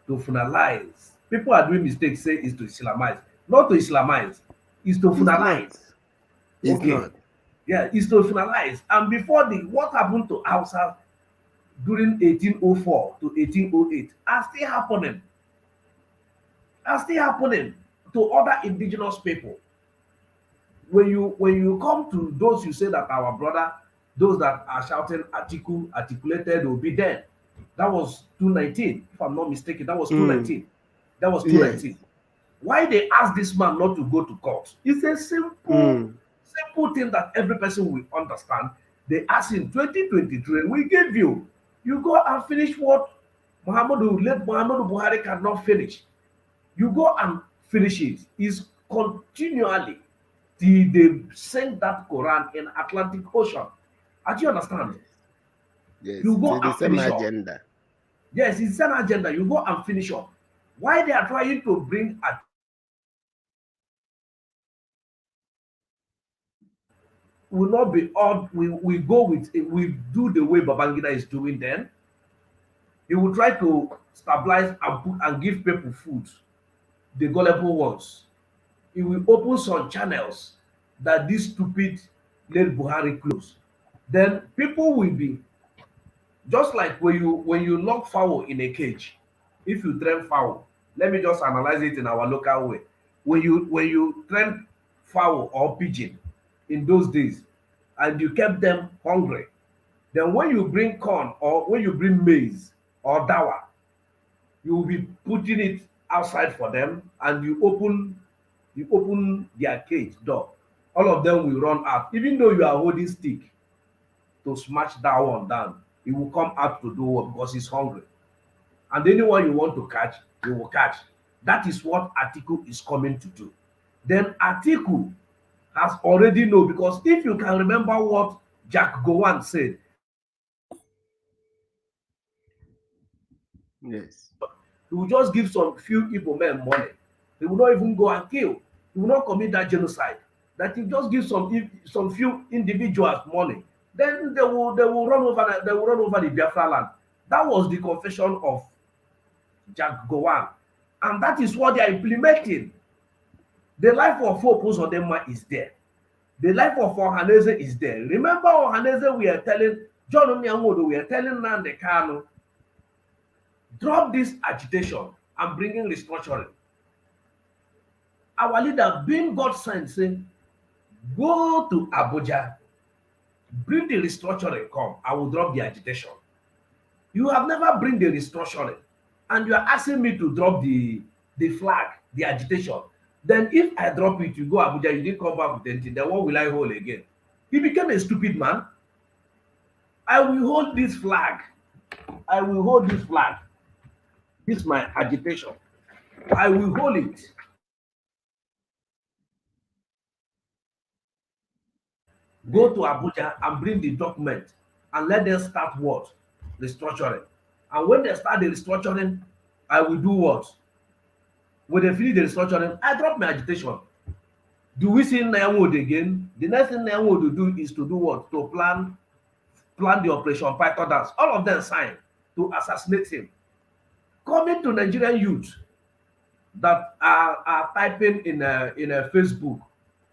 To finalize. People are doing mistakes, say it's to Islamize. Not to Islamize, it's to finalize. It's Okay. not. Yeah, it's to finalize. And before what happened to Hausa during 1804 to 1808 are still happening. To other indigenous people. When you come to those you say that our brother, those that are shouting articulated will be dead. That was 219, if I'm not mistaken. That was 219. That was 219. Yes. Why they ask this man not to go to court? It's a simple thing that every person will understand. They ask him 2023, we give you go and finish what late Muhammadu Buhari cannot finish. You go and finish it. It's continually till they send that Quran in Atlantic Ocean. Do you understand? Yes, you go it's the same agenda. Up. Yes, it's the same agenda. You go and finish up. Why they are trying to bring will not be odd. We go with we do the way Babangida is doing. Then he will try to stabilize and give people food, the gullible ones. He will open some channels that this stupid late Buhari close. Then people will be just like when you lock fowl in a cage. If you train fowl, let me just analyze it in our local way. When you train fowl or pigeon in those days, and you kept them hungry, then when you bring corn or when you bring maize or dawa, you will be putting it outside for them, and you open you open their cage door, all of them will run out. Even though you are holding stick to smash that one down, he will come out to do what? Because he's hungry. And anyone you want to catch, he will catch. That is what Atiku is coming to do. Then Atiku has already know, because if you can remember what Jack Gowan said, Yes. he will just give some few Igbo men money. He will not even go and kill. He will not commit that genocide. That he just give some few individuals money. Then they will run over the Biafra land. That was the confession of Jack Gowan. And that is what they are implementing. The life of Hope Uzodinma is there. The life of Ohaneze is there. Remember Ohaneze, we are telling John Onyangodo, we are telling Nnamdi Kanu, drop this agitation and bringing restructuring. Our leader, being God sent, say, go to Abuja, bring the restructuring, come, I will drop the agitation. You have never bring the restructuring, and you are asking me to drop the flag, the agitation. Then if I drop it, you go Abuja, you didn't come back with anything, then what will I hold again? He became a stupid man. I will hold this flag. I will hold this flag. This is my agitation. I will hold it. Go to Abuja and bring the document and let them start what? Restructuring. And when they start the restructuring, I will do what? When they finish the restructuring, I drop my agitation. Do we see Nyanwood again? The next thing Nyanwood will do is to do what? To plan the Operation Python dance. All of them signed to assassinate him. Coming to Nigerian youth that are typing in a Facebook,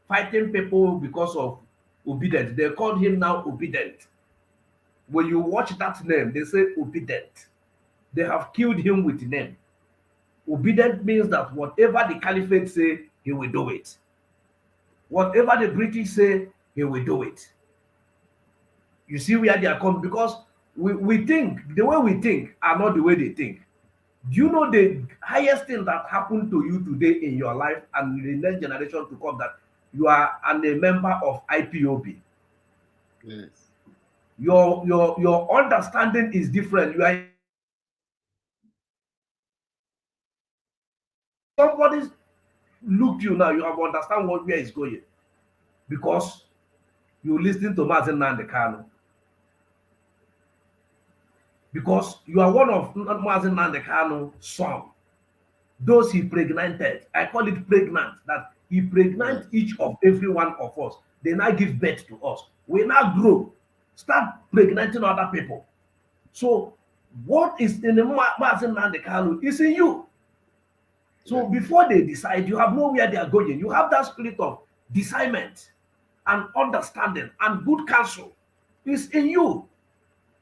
fighting people because of obedient. They called him now obedient. When you watch that name, they say obedient. They have killed him with the name. Obedient means that whatever the caliphate say, he will do it. Whatever the British say, he will do it. You see where they are coming, because we think, the way we think are not the way they think. Do you know the highest thing that happened to you today in your life and in the next generation to come, that you are a member of IPOB? Yes. Your understanding is different. You are somebody look you now, you have understand where it's going, because you listen to Mazi Kanu. Because you are one of Mazi Kanu's son. Those he pregnanted. I call it pregnant, that he pregnant each of every one of us. They now give birth to us. We now grow, start pregnanting other people. So what is in the Mazi Kanu is in you. So before they decide, you have know where they are going. You have that spirit of discernment and understanding and good counsel is in you.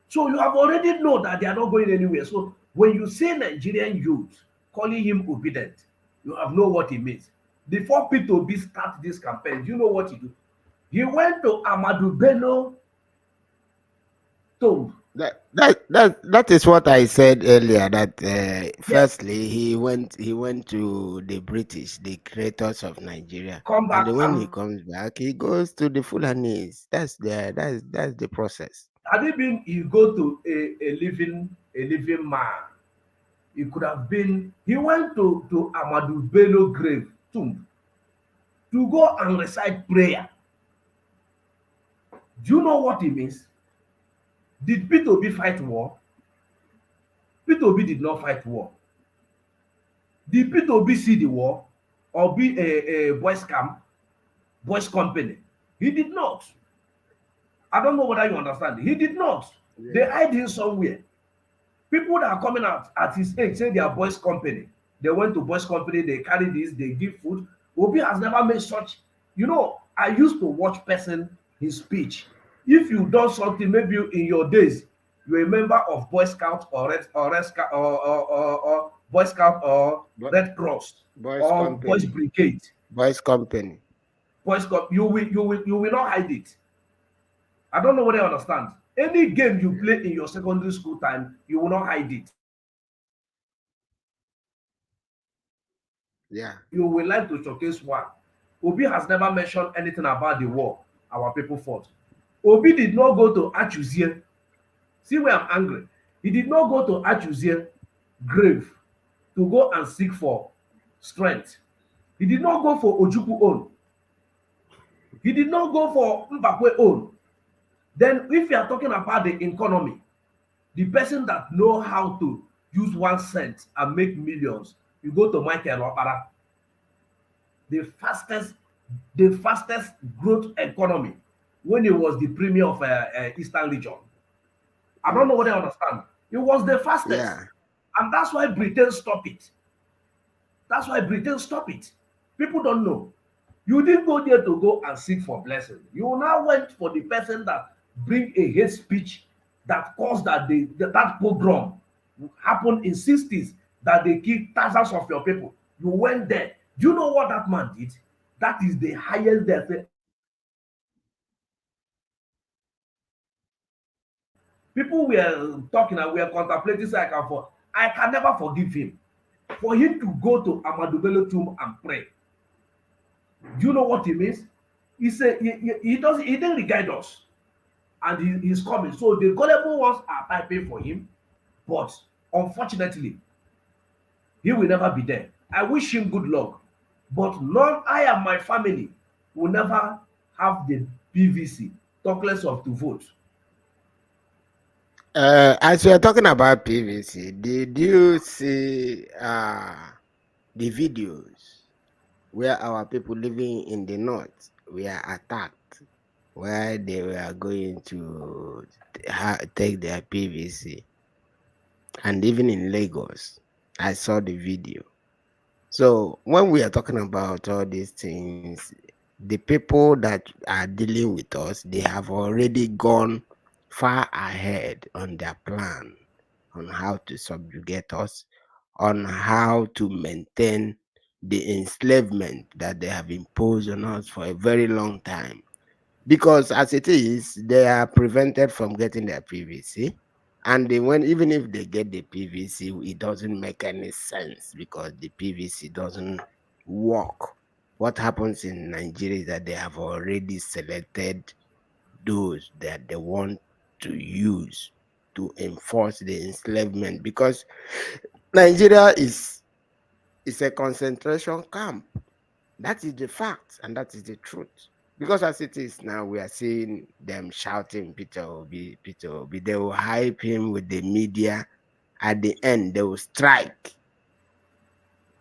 So you have already know that they are not going anywhere. So when you say Nigerian youth, calling him obedient, you have know what it means. Before Peter Obi start this campaign, you know what he do? He went to Ahmadu Bello tomb. That is what I said earlier. That firstly he went to the British, the creators of Nigeria, Come back, and when he comes back, he goes to the Fulanis. That's the process. Had it been he go to a living man, he could have been. He went to Ahmadu Bello grave tomb to go and recite prayer. Do you know what it means? Did Peter Obi fight war? Peter Obi did not fight war. Did Peter Obi see the war or be a boys camp, boys company? He did not. I don't know whether you understand. He did not. Yeah. They hide him somewhere. People that are coming out at his age say they are boys company. They went to boys company, they carry this, they give food. Obi has never made such. You know, I used to watch person his speech. If you done something, maybe in your days, you're a member of Boy Scout or Boy Scout or Red Cross Boys or company. Boys Brigade. Boys Company. Boys Company. You will not hide it. I don't know what I understand. Any game you play in your secondary school time, you will not hide it. Yeah. You will like to showcase one. Obi has never mentioned anything about the war our people fought. Obi did not go to Achuzie. See where I'm angry. He did not go to Achuzie grave to go and seek for strength. He did not go for Ojukwu own. He did not go for Mbakwe own. Then if you are talking about the economy, the person that know how to use 1 cent and make millions, you go to Michael Opara. The fastest, the fastest growth economy when he was the premier of Eastern region. I don't know what I understand. It was the fastest. Yeah. And that's why Britain stopped it. That's why Britain stopped it. People don't know. You didn't go there to go and seek for blessing. You now went for the person that bring a hate speech that caused that pogrom happened in 60s that they killed thousands of your people. You went there. Do you know what that man did? That is the highest death. People were talking and we were contemplating so I can never forgive him. For him to go to Ahmadu Bello tomb and pray. Do you know what he means? He said he didn't regard us. And he's coming. So the gullible ones are typing for him, but unfortunately, he will never be there. I wish him good luck, but none, I and my family will never have the PVC, talk less of to vote. As we are talking about PVC, did you see the videos where our people living in the north were attacked, where they were going to take their PVC? And even in Lagos, I saw the video. So when we are talking about all these things, the people that are dealing with us, they have already gone far ahead on their plan on how to subjugate us, on how to maintain the enslavement that they have imposed on us for a very long time. Because as it is, they are prevented from getting their PVC. And even if they get the PVC, it doesn't make any sense because the PVC doesn't work. What happens in Nigeria is that they have already selected those that they want to use to enforce the enslavement, because Nigeria is a concentration camp. That is the fact, and that is the truth. Because as it is now, we are seeing them shouting Peter Obi, Peter Obi. They will hype him with the media. At the end, they will strike.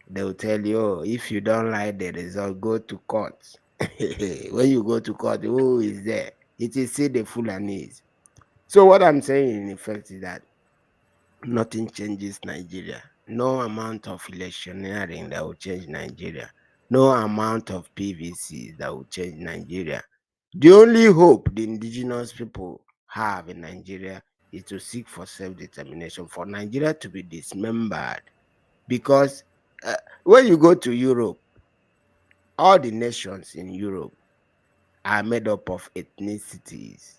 They will tell you, oh, if you don't like the result, go to court. When you go to court, who is there? It is still the Fulanese. So what I'm saying in effect is that nothing changes Nigeria. No amount of electioneering that will change Nigeria. No amount of PVC that will change Nigeria. The only hope the indigenous people have in Nigeria is to seek for self-determination, for Nigeria to be dismembered. Because when you go to Europe, all the nations in Europe are made up of ethnicities.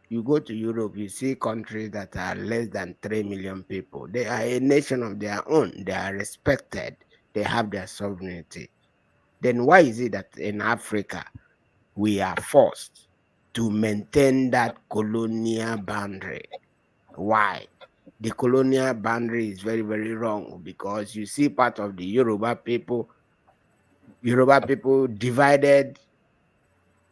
You go to Europe, you see countries that are less than 3 million people. They are a nation of their own. They are respected. They have their sovereignty. Then why is it that in Africa, we are forced to maintain that colonial boundary? Why? The colonial boundary is very, very wrong, because you see part of the Yoruba people divided,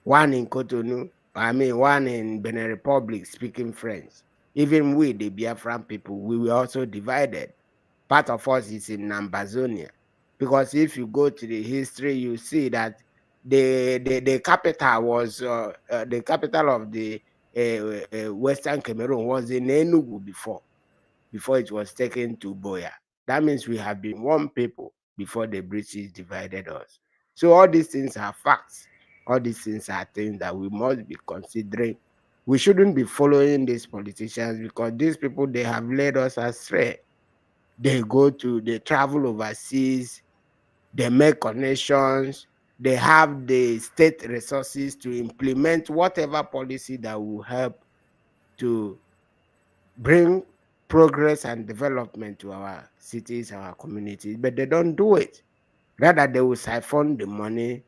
one in Cotonou, one in Benin Republic speaking French. Even we, the Biafran people, we were also divided. Part of us is in Ambazonia. Because if you go to the history, you see that the capital was, the capital of the Western Cameroon was in Enugu before it was taken to Boya. That means we have been one people before the British divided us. So all these things are facts. All these things are things that we must be considering. We shouldn't be following these politicians, because these people, they have led us astray. They travel overseas, they make connections, they have the state resources to implement whatever policy that will help to bring progress and development to our cities, our communities, but they don't do it. Rather, they will siphon the money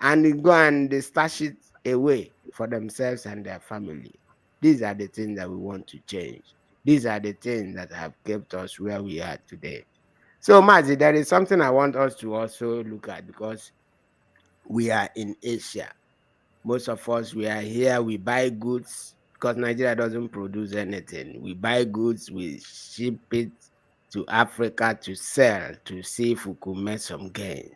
and go and they stash it away for themselves and their family. These are the things that we want to change. These are the things that have kept us where we are today. So, Mazi, there is something I want us to also look at because we are in Asia. Most of us, we are here, we buy goods because Nigeria doesn't produce anything. We buy goods, we ship it to Africa to sell to see if we could make some gain.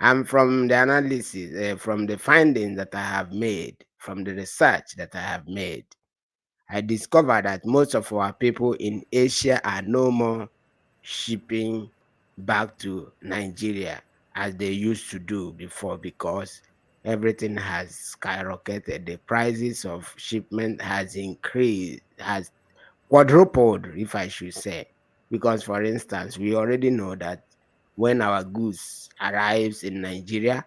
And from the analysis, from the findings that I have made, from the research that I have made, I discovered that most of our people in Asia are no more shipping back to Nigeria as they used to do before because everything has skyrocketed. The prices of shipment has increased, has quadrupled, if I should say. Because, for instance, we already know that when our goods arrives in Nigeria,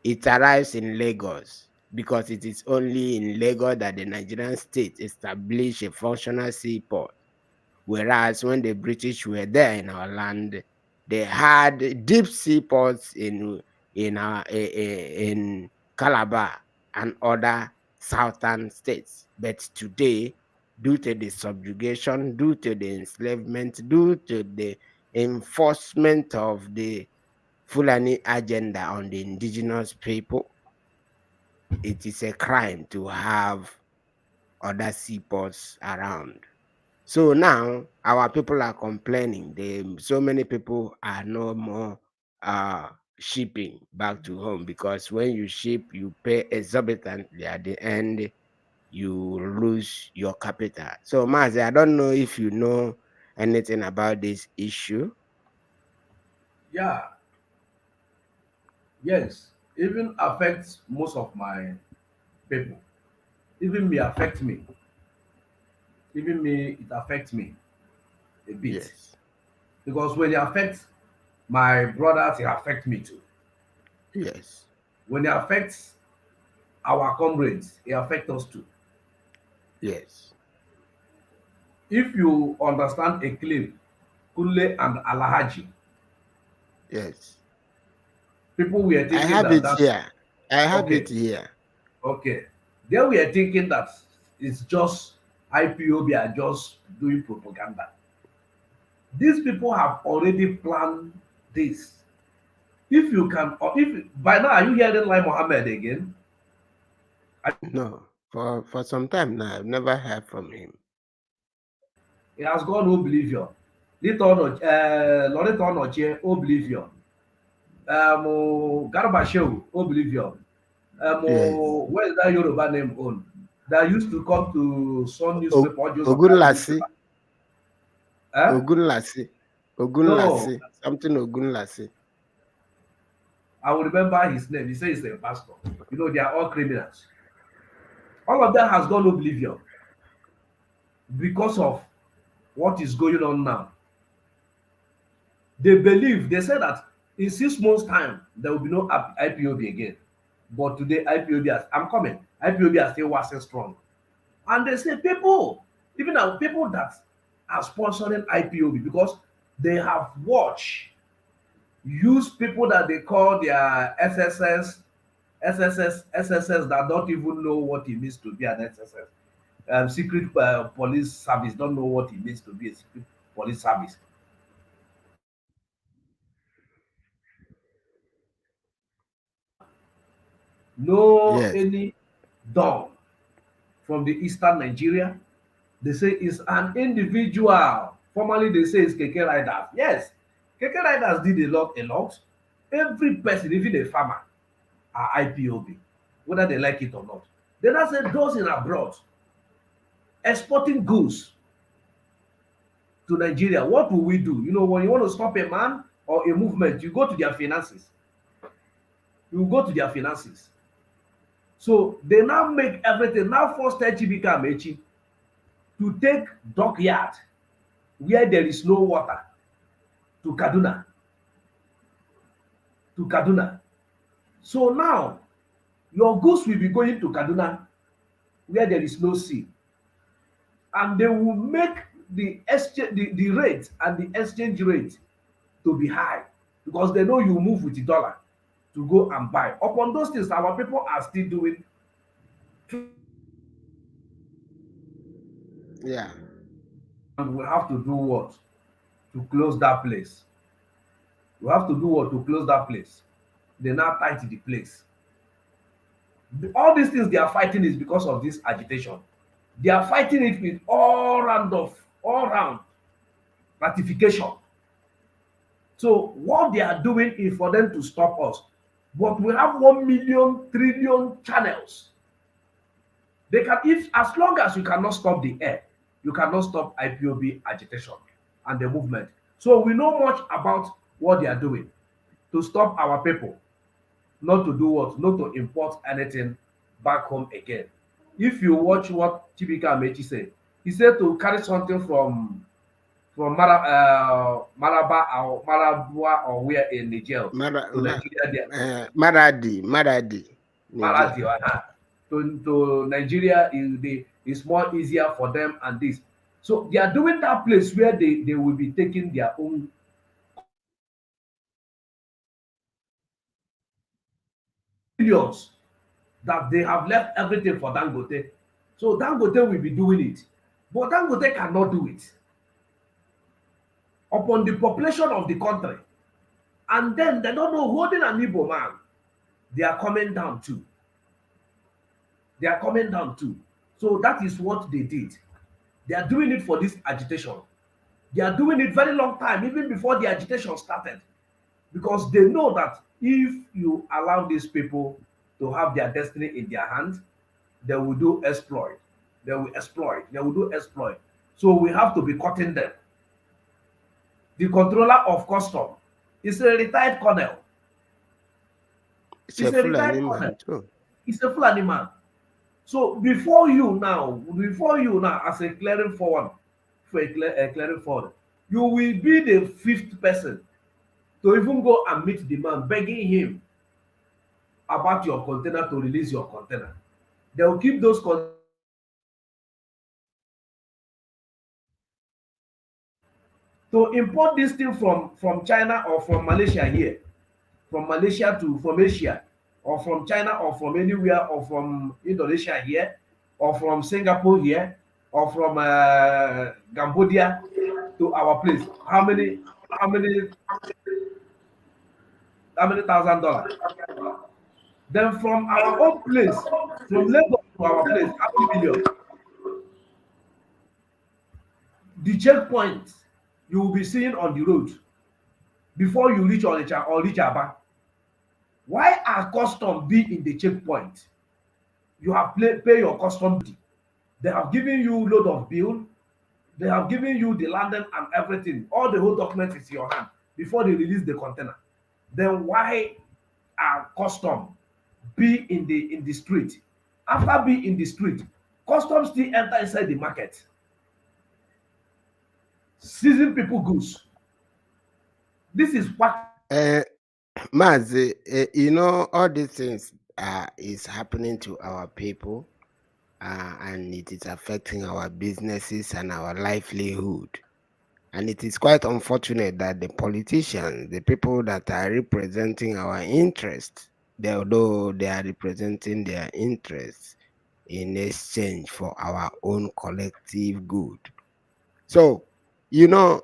it arrives in Lagos because it is only in Lagos that the Nigerian state established a functional seaport. Whereas when the British were there in our land, they had deep seaports in Calabar and other southern states. But today, due to the subjugation, due to the enslavement, due to the enforcement of the Fulani agenda on the indigenous people, it is a crime to have other seaports around. So now our people are complaining. So many people are no more shipping back to home because when you ship, you pay exorbitantly. At the end, you lose your capital. So Mazi, I don't know if you know anything about this issue. Yeah, yes, even affects most of my people. Even me affect me. Even me, it affects me a bit. Yes, Because when it affects my brothers, it affects me too. yes, When it affects our comrades, it affects us too. yes, If you understand a claim, Kule and Alahaji, yes. people were I thinking have that it that's here. I have it okay, here. okay. They were thinking that it's just IPOB are just doing propaganda. These people have already planned this. If you can, or if by now are you hearing Lai Mohammed again? No, for some time now, I've never heard from him. He has gone oblivion. Loretta Onochie, oblivion. Garba Shehu, oblivion. Yes. Where is that Yoruba name on? That used to come to some O- newspaper, or just supply the Ogunlasi, newspaper. Eh? Ogunlasi, No, Ogunlasi, something Ogunlasi. I will remember his name. He says he's a pastor. You know, they are all criminals. All of that has gone oblivion because of what is going on now. They believe, they say that in 6 months' time, there will be no IPOB again. But today, IPOB has, I'm coming, IPOB are still waxing strong. And they say people, even our people that are sponsoring IPOB because they have watched, use people that they call their SSS that don't even know what it means to be an SSS. Secret police service don't know what it means to be a secret police service. No Yes, any dog from the eastern Nigeria. They say it's an individual. Formerly they say it's Keke riders. Yes, Keke riders did a lot. Every person, even a farmer, are IPOB, whether they like it or not. Then I said those in abroad exporting goods to Nigeria. What will we do? You know, when you want to stop a man or a movement, you go to their finances. You go to their finances. So they now make everything now force Chibika Amechi to take dockyard where there is no water to Kaduna. To Kaduna. So now your goods will be going to Kaduna where there is no sea. And they will make the exchange the rate and the exchange rate to be high because they know you move with the dollar to go and buy. Upon those things, our people are still doing. Yeah. And we have to do what? To close that place. We have to do what? To close that place. They now tight the place. All these things they are fighting is because of this agitation. They are fighting it with all round ratification. So what they are doing is for them to stop us. But we have 1 million trillion channels. They can, if as long as you cannot stop the air, you cannot stop IPOB agitation and the movement. So we know much about what they are doing to stop our people, not to do what? Not to import anything back home again. If you watch what Chibika Amechi said, he said to carry something from Maraba or Marabua or where in Niger to Nigeria there. Maradi, Niger. Maradi to Nigeria is more easier for them and this. So they are doing that place where they will be taking their own billions that they have left everything for Dangote. So Dangote will be doing it. But Dangote cannot do it upon the population of the country. And then they don't know holding an Igbo man. They are coming down too. They are coming down too. So that is what they did. They are doing it for this agitation. They are doing it very long time, even before the agitation started. Because they know that if you allow these people to have their destiny in their hands, they will do exploit. They will exploit. They will do exploit. So we have to be cutting them. The controller of custom is a retired colonel. It's a retired colonel too. It's a Fulani man. So before you now, as a clearing forward, you will be the 5th person to even go and meet the man, begging him about your container to release your container. They will keep those containers. To import this thing from China or from Malaysia here, from Asia, or from China or from anywhere, or from Indonesia here, or from Singapore here, or from Cambodia to our place. How many $1,000? Then from our own place, from Lagos to our place, how many million? The checkpoint you will be seeing on the road before you reach Onitsha or reach Aba. Why are custom be in the checkpoint? You have pay your custom duty. They have given you load of bill. They have given you the landing and everything. All the whole document is in your hand before they release the container. Then why are custom be in the street? After being in the street, custom still enter inside the market, seizing people goods. This is what Mazi, you know, all these things is happening to our people, and it is affecting our businesses and our livelihood. And it is quite unfortunate that the politicians, the people that are representing our interests, although they are representing their interests in exchange for our own collective good. So, you know,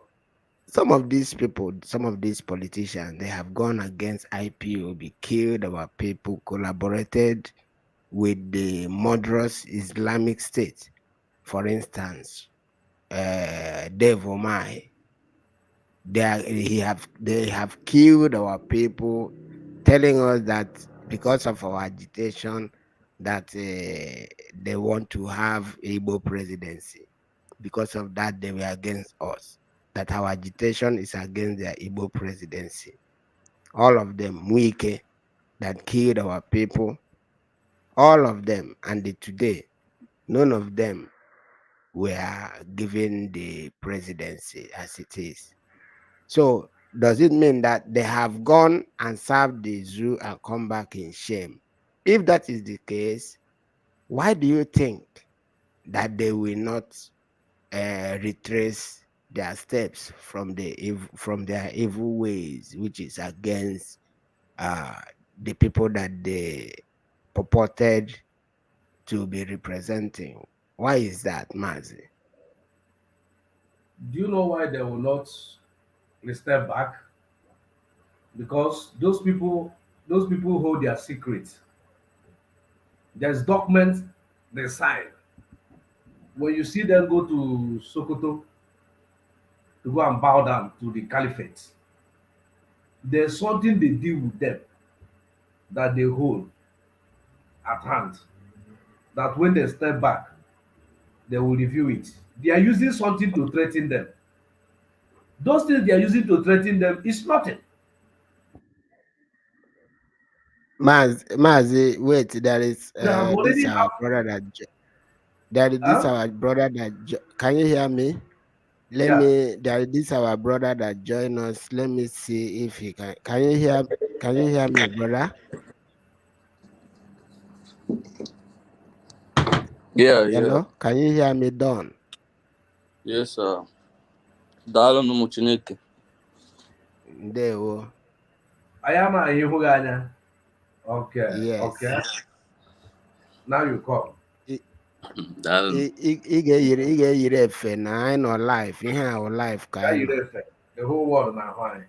some of these people, some of these politicians, they have gone against IPOB, killed our people, collaborated with the murderous Islamic State. For instance, Dave Omai, they have killed our people, telling us that because of our agitation, that they want to have Igbo presidency. Because of that, they were against us. That our agitation is against their Igbo presidency. All of them, Mwike, that killed our people, all of them, and today, none of them were given the presidency as it is. So does it mean that they have gone and served the zoo and come back in shame? If that is the case, why do you think that they will not retrace their steps from from their evil ways, which is against the people that they purported to be representing. Why is that, Mazi? Do you know why they will not step back? Because those people hold their secrets. There's documents they sign. When you see them go to Sokoto to go and bow down to the caliphate, there's something they deal with them that they hold at hand. That when they step back, they will review it. They are using something to threaten them. Those things they are using to threaten them is nothing. Mazi, wait, there is They have this already our have. brother that there is this Huh? our brother that can you hear me? Yeah. There is this our brother that join us. Let me see if he can you hear me, brother? Yeah, yeah. Hello, can you hear me, Don? Yes, daalụ ụmụ Chineke. Ndewo. Ayama Yehuganya. Okay, Yes. okay. Now you come. Daalụ. Ị ga-eyiri efe na anyị nọ live, ihe ahụ live ka anyị nọ. The whole world now. Why?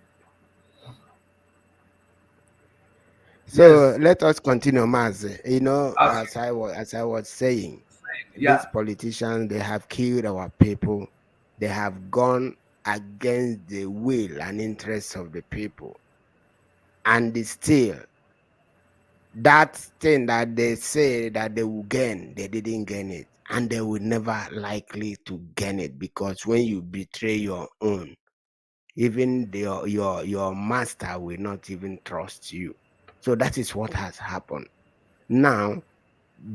So Yes. let us continue, Mazi. You know, As, as I was saying, yeah. these politicians, they have killed our people. They have gone against the will and interests of the people. And still, that thing that they say that they will gain, they didn't gain it. And they will never likely to gain it, because when you betray your own, even your master will not even trust you. So that is what has happened. Now,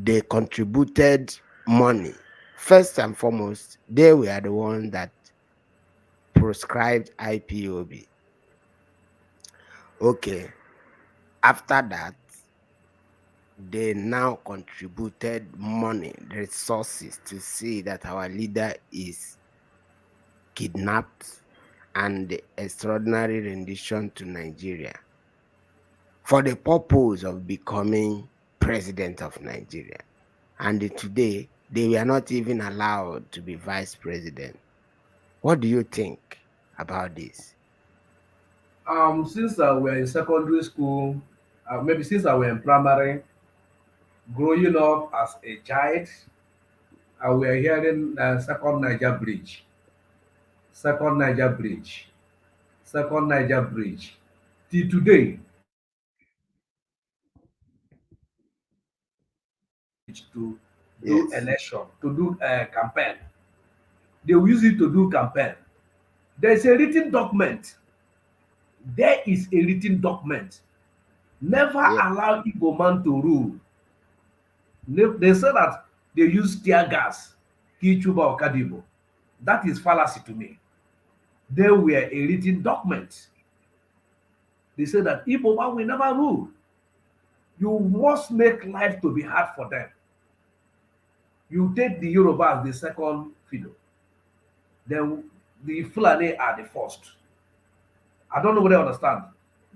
they contributed money. First and foremost, they were the ones that proscribed IPOB. Okay. After that, they now contributed money, resources to see that our leader is kidnapped and the extraordinary rendition to Nigeria for the purpose of becoming president of Nigeria. And today, they were not even allowed to be vice president. What do you think about this? Since we're in secondary school, maybe since I were in primary, growing up as a child, we're hearing second Niger bridge, second Niger bridge, second Niger bridge. Till today, to do Yes. election, to do campaign. They will use it to do campaign. There's a written document. There is a written document. Never Yeah. allow Igbo man to rule. They say that they use tear gas, Kichuba or Kadibo. That is fallacy to me. They were a written document. They say that Igbo man will never rule. You must make life to be hard for them. You take the Yoruba as the second fiddle. Then the Fulani are the first. I don't know whether they understand.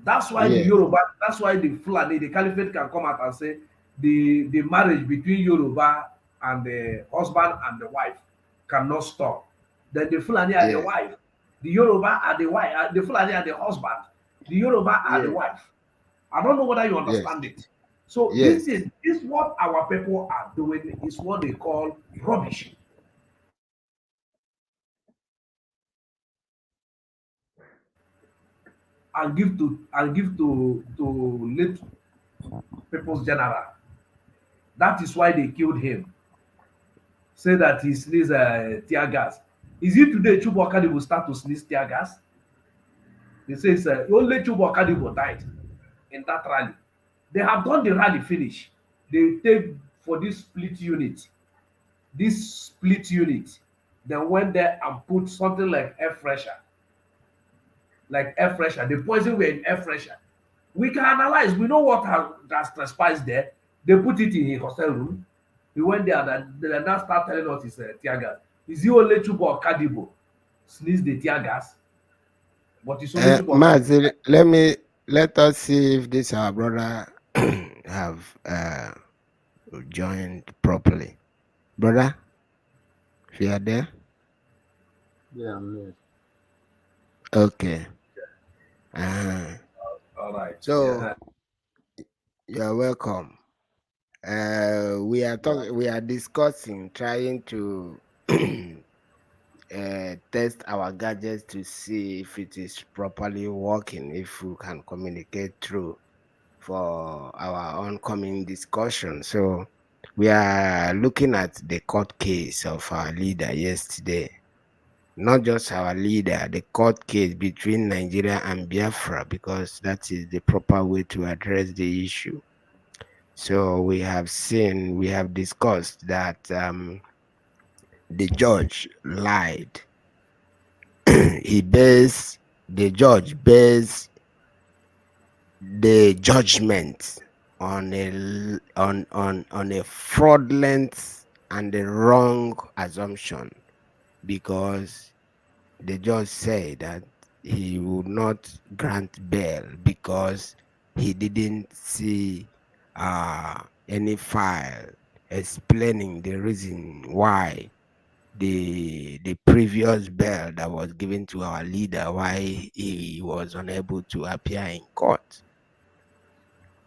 That's why the Yes. Yoruba, that's why the Fulani, the Caliphate can come out and say the marriage between Yoruba and the husband and the wife cannot stop. Then the Fulani are the Yes. wife. The Yoruba are the wife. The Fulani are the husband. The Yoruba are the Yes. wife. I don't know whether you Yes. understand it. So Yes. this is what our people are doing, is what they call rubbish. And give to late people's general. That is why they killed him. Say that he sneezed tear gas. Is it today Chubokadi will start to sneeze tear gas? They say it's only Chubokadi will died in that rally. They have done the rally finish. They take for this split unit. This split unit. They went there and put something like air fresher. Like air fresher. The poison were in air fresher. We can analyze. We know what has transpired there. They put it in a hotel room. We went there and they now start telling us it's tear gas. Is he only Chubo or Kadibo sneeze the tear gas, but it's only for Mazi, let us see if this our brother have joined properly. Brother, if you are there. Yeah, I'm here. Okay. all right. So Yeah. you're welcome. We are discussing, trying to test our gadgets to see if it is properly working, if we can communicate through for our oncoming discussion. So we are looking at the court case of our leader yesterday. Not just our leader, the court case between Nigeria and Biafra, because that is the proper way to address the issue. So we have discussed that the judge lied. The judge based the judgment on a fraudulent and a wrong assumption, because the judge said that he would not grant bail because he didn't see any file explaining the reason why the previous bail that was given to our leader, why he was unable to appear in court.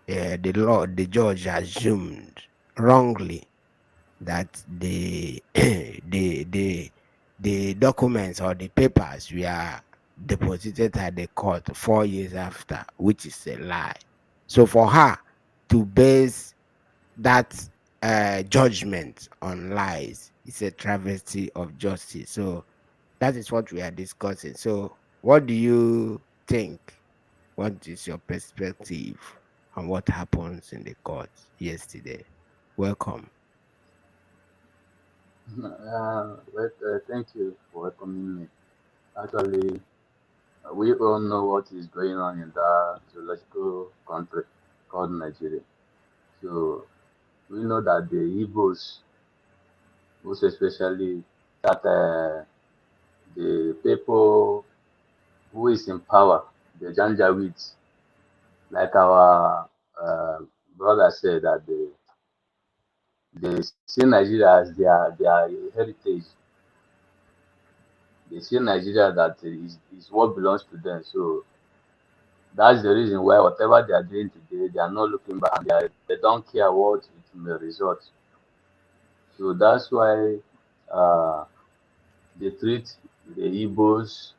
The judge assumed wrongly that the documents or the papers were deposited at the court 4 years after, which is a lie. So for her to base that judgment on lies is a travesty of justice. So that is what we are discussing. So what do you think? What is your perspective on what happens in the court yesterday? Welcome. Thank you for welcoming me. Actually, we all know what is going on in that zoological country called Nigeria. So we know that the Igbos, most especially that the people who is in power, the Janjaweeds, like our brother said, that they see Nigeria as their heritage. They see Nigeria that is what belongs to them. So that's the reason why whatever they are doing today, they are not looking back. They don't care what it may result. So that's why they treat the Igbos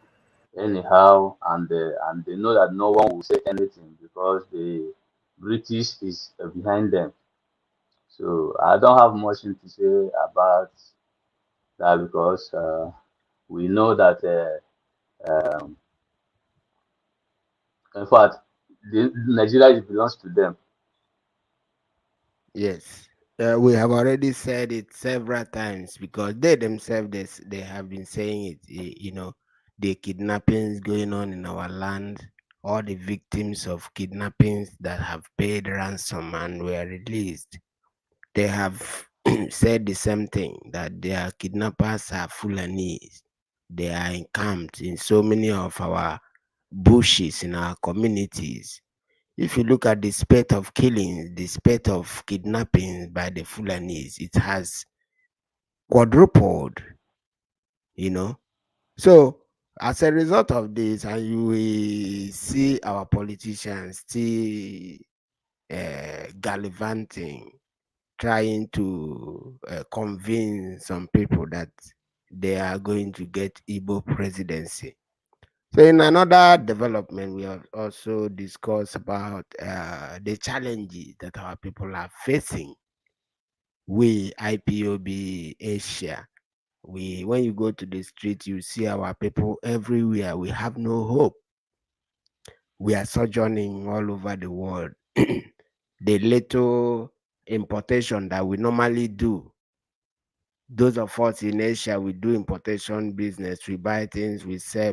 anyhow, and they know that no one will say anything because the British is behind them. So I don't have much to say about that because we know that in fact Nigeria belongs to them. Yes. We have already said it several times because they themselves they have been saying it. The kidnappings going on in our land, all the victims of kidnappings that have paid ransom and were released, they have said the same thing, that their kidnappers are Fulanis. They are encamped in so many of our bushes in our communities. If you look at the spate of killings, the spate of kidnappings by the Fulanis, it has quadrupled, you know. So as a result of this, and you will see our politicians still gallivanting, trying to convince some people that they are going to get Igbo presidency. So in another development, we have also discussed about the challenges that our people are facing. We IPOB Asia, when you go to the street, you see our people everywhere. We have no hope. We are sojourning all over the world. The little importation that we normally do, those of us in Asia, we do importation business. We buy things,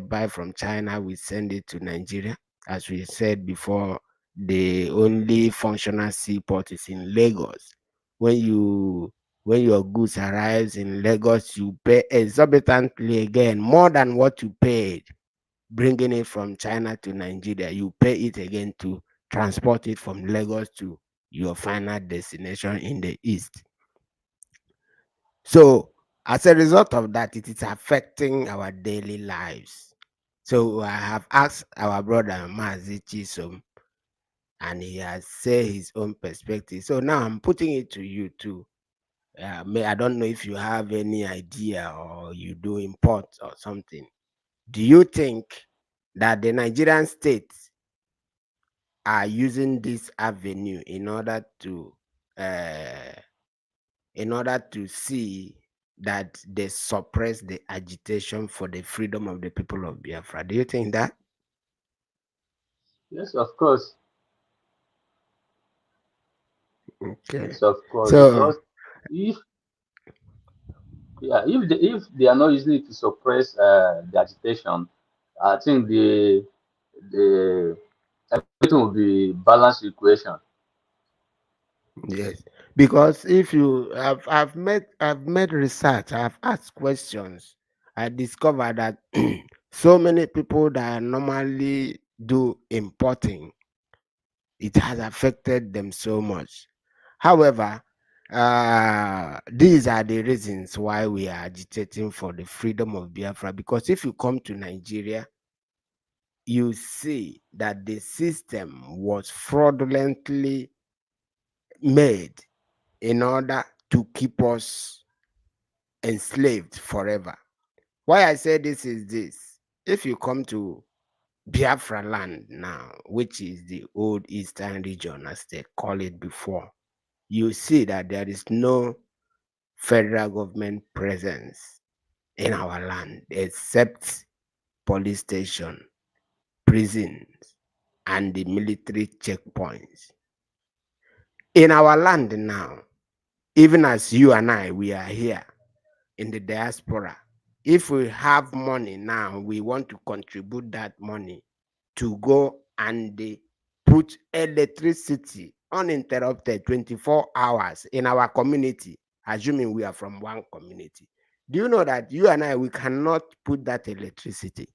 buy from China, we send it to Nigeria. As we said before, the only functional seaport is in Lagos. When you when your goods arrives in Lagos, you pay exorbitantly again, more than what you paid bringing it from China to Nigeria. You pay it again to transport it from Lagos to your final destination in the east. So as a result of that, it is affecting our daily lives. So I have asked our brother Mazi Chisom, and he has said his own perspective. So now I'm putting it to you too. I don't know if you have any idea or you do import or something. Do you think that the Nigerian states are using this avenue in order to see that they suppress the agitation for the freedom of the people of Biafra? Do you think that? Yes, of course. Okay. Yes, of course. So Because if if they are not using it to suppress the agitation, I think the everything will be balanced equation. yes, because if you have I've made research, I've asked questions, I discovered that so many people that normally do importing, it has affected them so much. However, these are the reasons why we are agitating for the freedom of Biafra. Because if you come to Nigeria, you see that the system was fraudulently made in order to keep us enslaved forever. Why I say this is this: if you come to Biafra land now, which is the old eastern region as they call it before, you see that there is no federal government presence in our land except police station, prisons, and the military checkpoints. In our land now, even as you and I, we are here in the diaspora. If we have money now, we want to contribute that money to go and put electricity uninterrupted 24 hours in our community, assuming we are from one community. Do you know that you and I, we cannot put that electricity?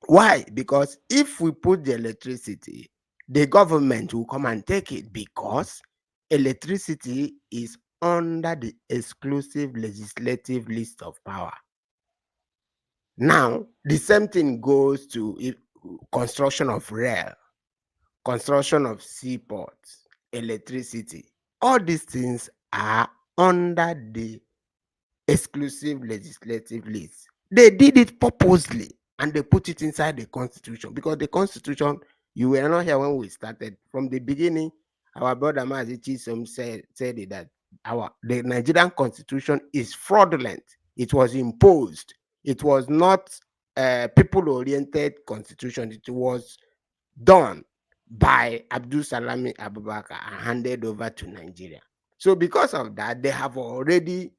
Why? Because if we put the electricity, the government will come and take it, because electricity is under the exclusive legislative list of power. Now, the same thing goes to construction of rail, construction of seaports, electricity. All these things are under the exclusive legislative list. They did it purposely and they put it inside the constitution, because the constitution, you were not here when we started. From the beginning, our brother Mazi Chisom said it, that the Nigerian constitution is fraudulent. It was imposed. It was not a people-oriented constitution. It was done by Abdul Salami Abubakar and handed over to Nigeria. So because of that, they have already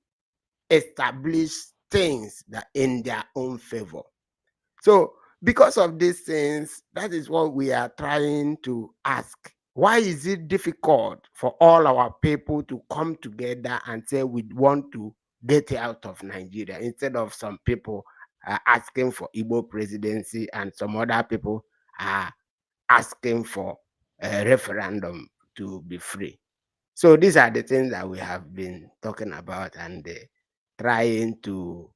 established things that in their own favor. So because of these things, that is what we are trying to ask. Why is it difficult for all our people to come together and say we want to get out of Nigeria, instead of some people asking for Igbo presidency and some other people are asking for a referendum to be free? So these are the things that we have been talking about and trying to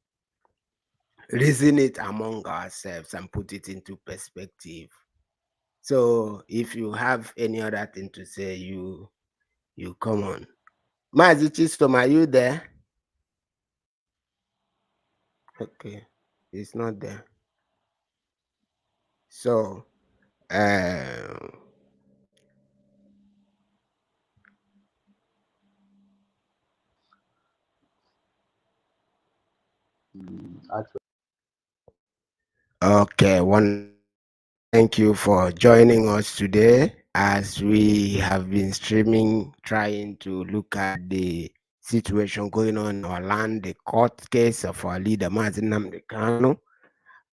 reason it among ourselves and put it into perspective. So if you have any other thing to say, you come on. Mazi Chistom, are you there? Okay, it's not there. So Actually, okay, one. Thank you for joining us today as we have been streaming, trying to look at the situation going on in our land, the court case of our leader Mazi Kalu,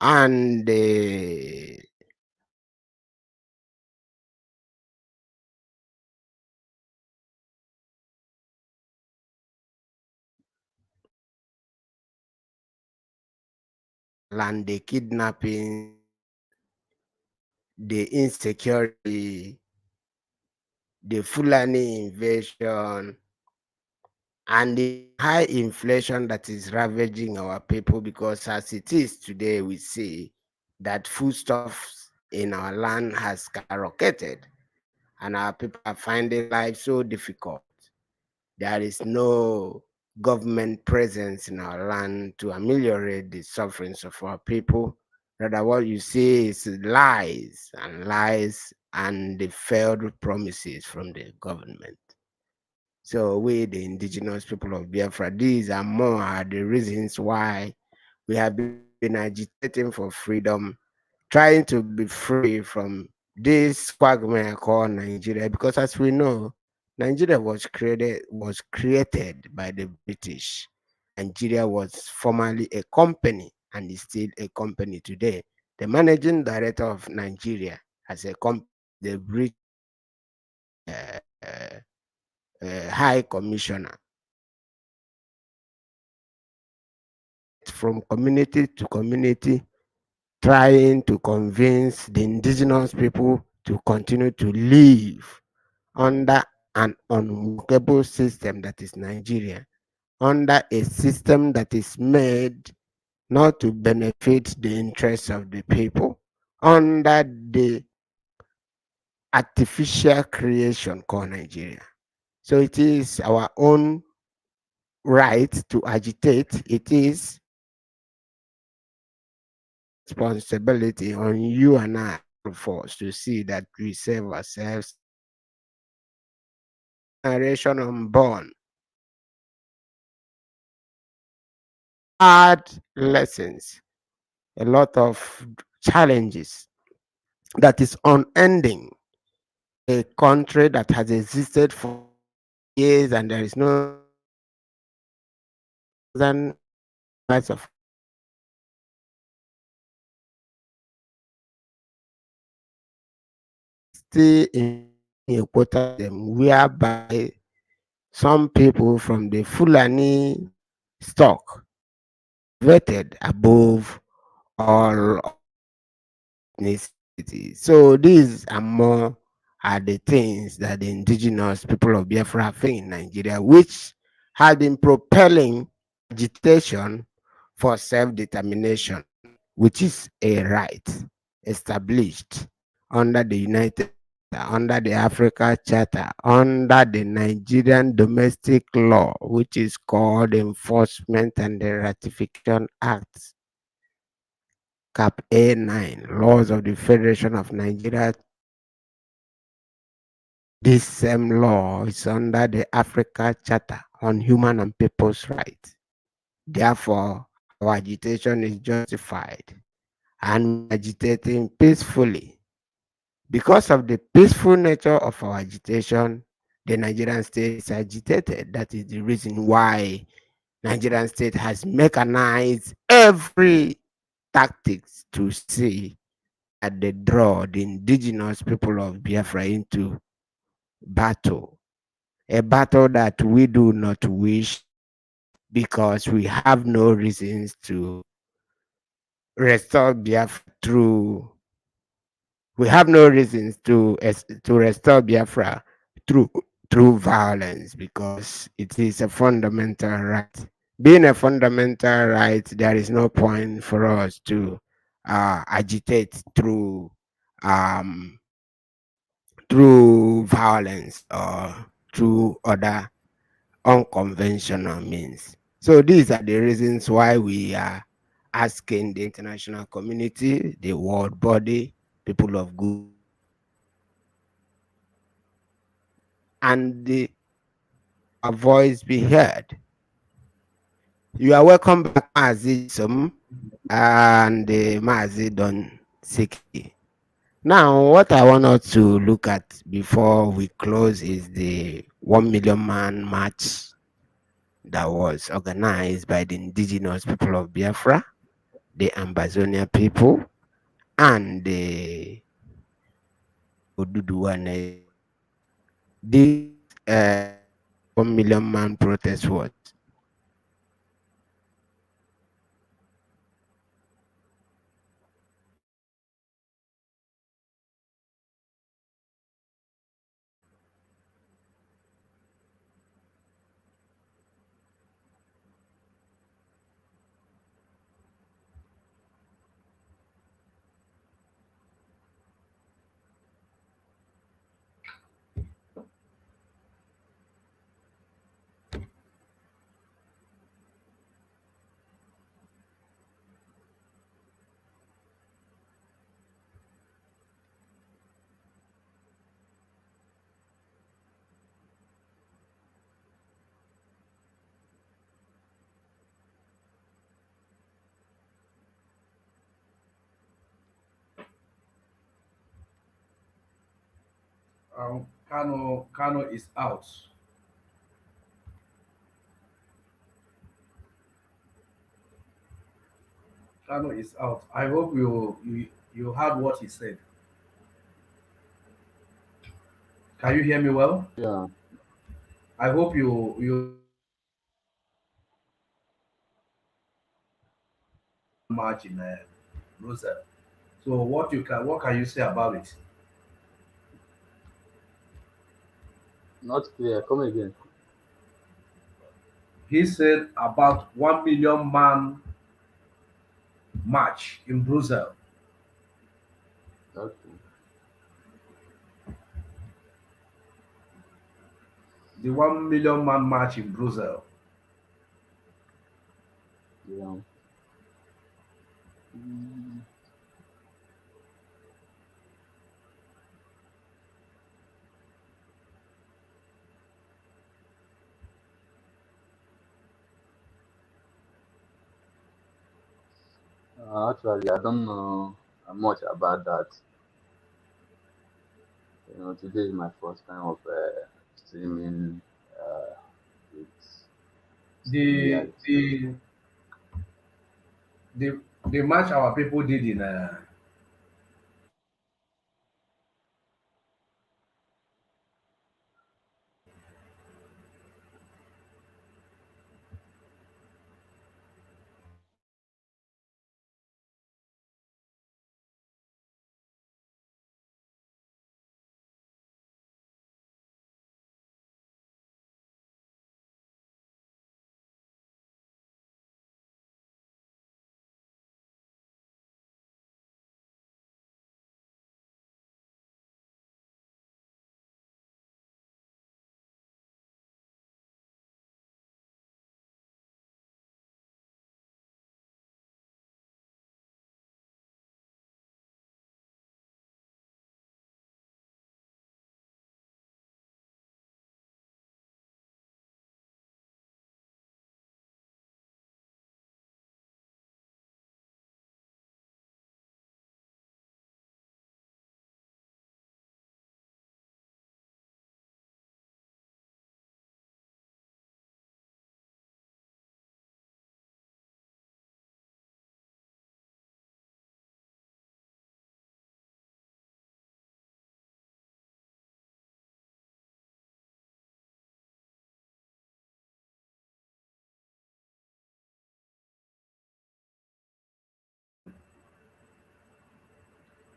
and the land, the kidnapping, the insecurity, the Fulani invasion, and the high inflation that is ravaging our people, because as it is today, we see that foodstuffs in our land has skyrocketed and our people are finding life so difficult. There is no government presence in our land to ameliorate the sufferings of our people. Rather, what you see is lies and the failed promises from the government. So we, the indigenous people of Biafra, these are more are the reasons why we have been agitating for freedom, trying to be free from this quagmire called Nigeria. Because as we know, Nigeria was created by the British. Nigeria was formerly a company and is still a company today. The managing director of Nigeria as a company, the British uh, uh, High Commissioner, from community to community, trying to convince the indigenous people to continue to live under an unworkable system that is Nigeria, under a system that is made not to benefit the interests of the people, under the artificial creation called Nigeria. So it is our own right to agitate. It is responsibility on you and I for us to see that we save ourselves. Generation unborn hard lessons, a lot of challenges that is unending. A country that has existed for years and there is no than rights of still in a quota them whereby some people from the Fulani stock vetted above all ethnicity. So these are more are the things that the indigenous people of Biafra have in Nigeria, which have been propelling agitation for self-determination, which is a right established under the under the Africa Charter, under the Nigerian Domestic Law, which is called Enforcement and the Ratification Act, Cap A9, Laws of the Federation of Nigeria. This same law is under the Africa Charter on Human and People's Rights. Therefore, our agitation is justified and agitating peacefully. Because of the peaceful nature of our agitation, the Nigerian state is agitated. That is the reason why Nigerian state has mechanized every tactics to see that they draw the indigenous people of Biafra into battle. A battle that we do not wish, because we have no reasons to restore Biafra through we have no reasons to restore Biafra through violence, because it is a fundamental right. Being a fundamental right, there is no point for us to agitate um, through violence or through other unconventional means. So these are the reasons why we are asking the international community, the world body, people of good, and our voice be heard. You are welcome back, Mazi Sum and Mazi Don Siki. Now, what I want us to look at before we close is the 1 million man march that was organized by the indigenous people of Biafra, the Ambazonia people, and the Oduduwa. This uh, 1 million man protest was Kano is out. Kano is out. I hope you heard what he said. Can you hear me well? Yeah. I hope you march in Brussels. So what can you say about it? Not clear. Come again. He said about 1 million man march in Brussels. Okay. The 1 million man march in Brussels. Yeah. Mm, actually, I don't know much about that. Today is my first time of streaming with The reality. the the the march our people did in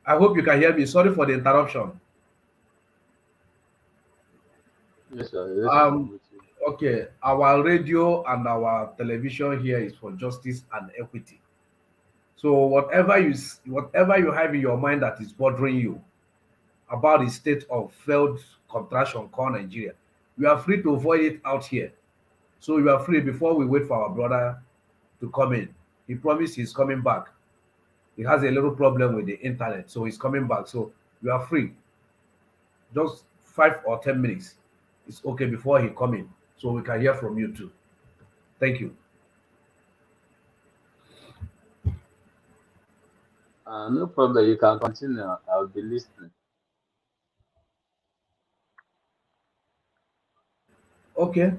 I hope you can hear me. Sorry for the interruption. Yes, sir. Listening Um with you. okay, our radio and our television here is for justice and equity. So whatever you have in your mind that is bothering you about the state of failed contraction called Nigeria, you are free to avoid it out here. So you are free before we wait for our brother to come in. He promised he's coming back. He has a little problem with the internet, so he's coming back. So you are free. Just 5 or 10 minutes. It's okay before he come in, so we can hear from you too. Thank you. No problem. You can continue. I'll be listening. Okay,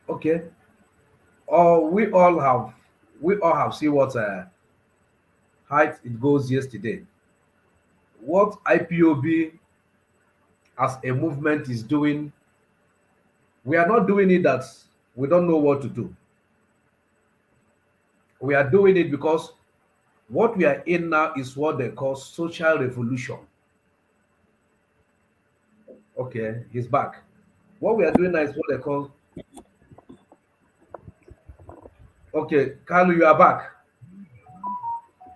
okay. Oh, we all have seen what height it goes yesterday. What IPOB as a movement is doing, we are not doing it that we don't know what to do. We are doing it because what we are in now is what they call social revolution. Okay, he's back. What we are doing now is what they call, okay, Kalu, you are back.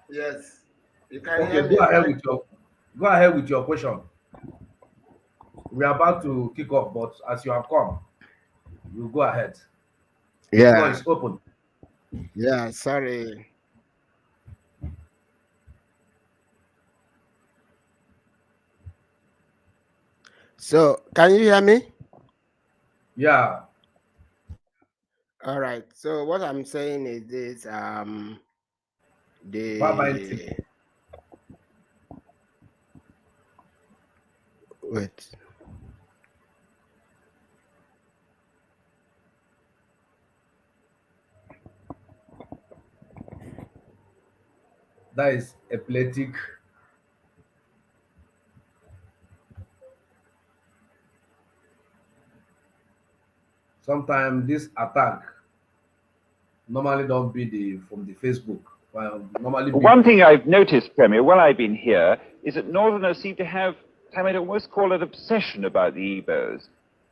Yes. You can Okay, hear me, right? go ahead with your question. We are about to kick off, but as you have come, you go ahead. The floor Yeah, is open. yeah, sorry. So, can you hear me? Yeah, All right. So, what I'm saying is this bye bye. the Wait. That is epileptic. Sometimes this attack normally don't be from the Facebook. Normally One thing I've noticed, Premier, while I've been here, is that Northerners seem to have, I might almost call it obsession about the Igbos.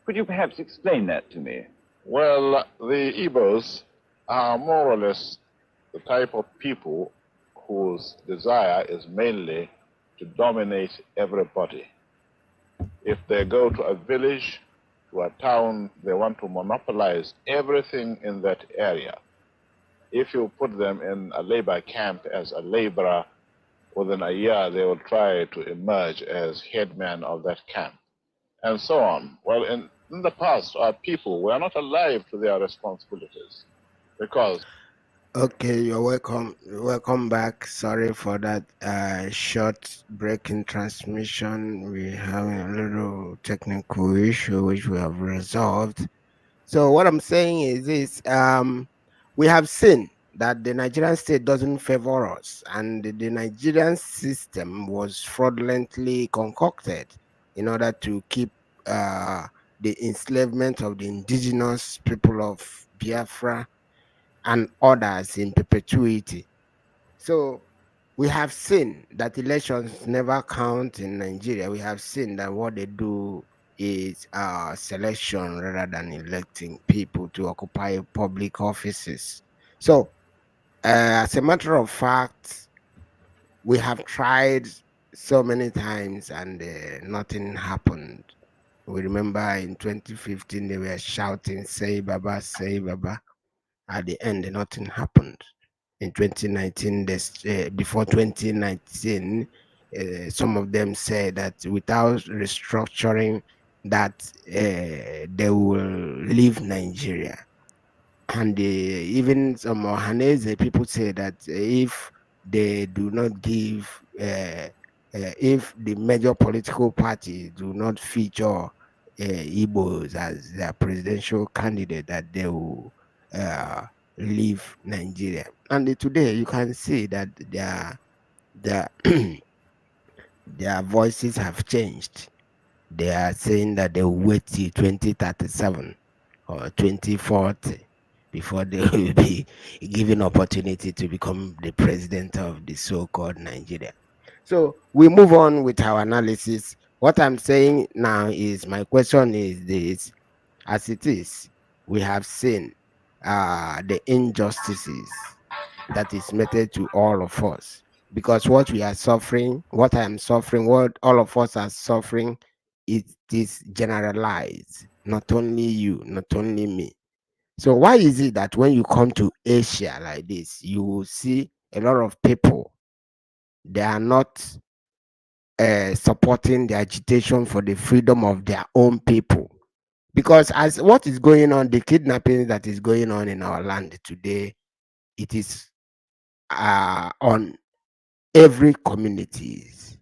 Could you perhaps explain that to me? Well, the Igbos are more or less the type of people whose desire is mainly to dominate everybody. If they go to a village, to a town, they want to monopolize everything in that area. If you put them in a labor camp as a laborer, within a year they will try to emerge as headman of that camp, and so on. Well, in the past, our people were not alive to their responsibilities because... Okay, you're welcome. Welcome back. Sorry for that short break in transmission. We have a little technical issue which we have resolved. So what I'm saying is this: we have seen that the Nigerian state doesn't favor us, and the Nigerian system was fraudulently concocted in order to keep the enslavement of the indigenous people of Biafra and others in perpetuity. So we have seen that elections never count in Nigeria. We have seen that what they do is selection rather than electing people to occupy public offices. So, as a matter of fact, we have tried so many times and nothing happened. We remember in 2015 they were shouting, "Say Baba, say Baba." At the end, nothing happened. In 2019, before 2019, some of them said that without restructuring, that they will leave Nigeria. And even some Ohanese people say that if they do not give, if the major political parties do not feature Igbos as their presidential candidate, that they will uh, leave Nigeria. And today you can see that their their voices have changed. They are saying that they will wait till 2037 or 2040 before they will be given opportunity to become the president of the so-called Nigeria. So we move on with our analysis. What I'm saying now is, my question is this: as it is, we have seen the injustices that is meted to all of us, because what we are suffering, what I am suffering, what all of us are suffering, it is generalized, not only you, not only me. So why is it that when you come to Asia like this, you will see a lot of people, they are not supporting the agitation for the freedom of their own people? Because as what is going on, the kidnapping that is going on in our land today, it is on every communities.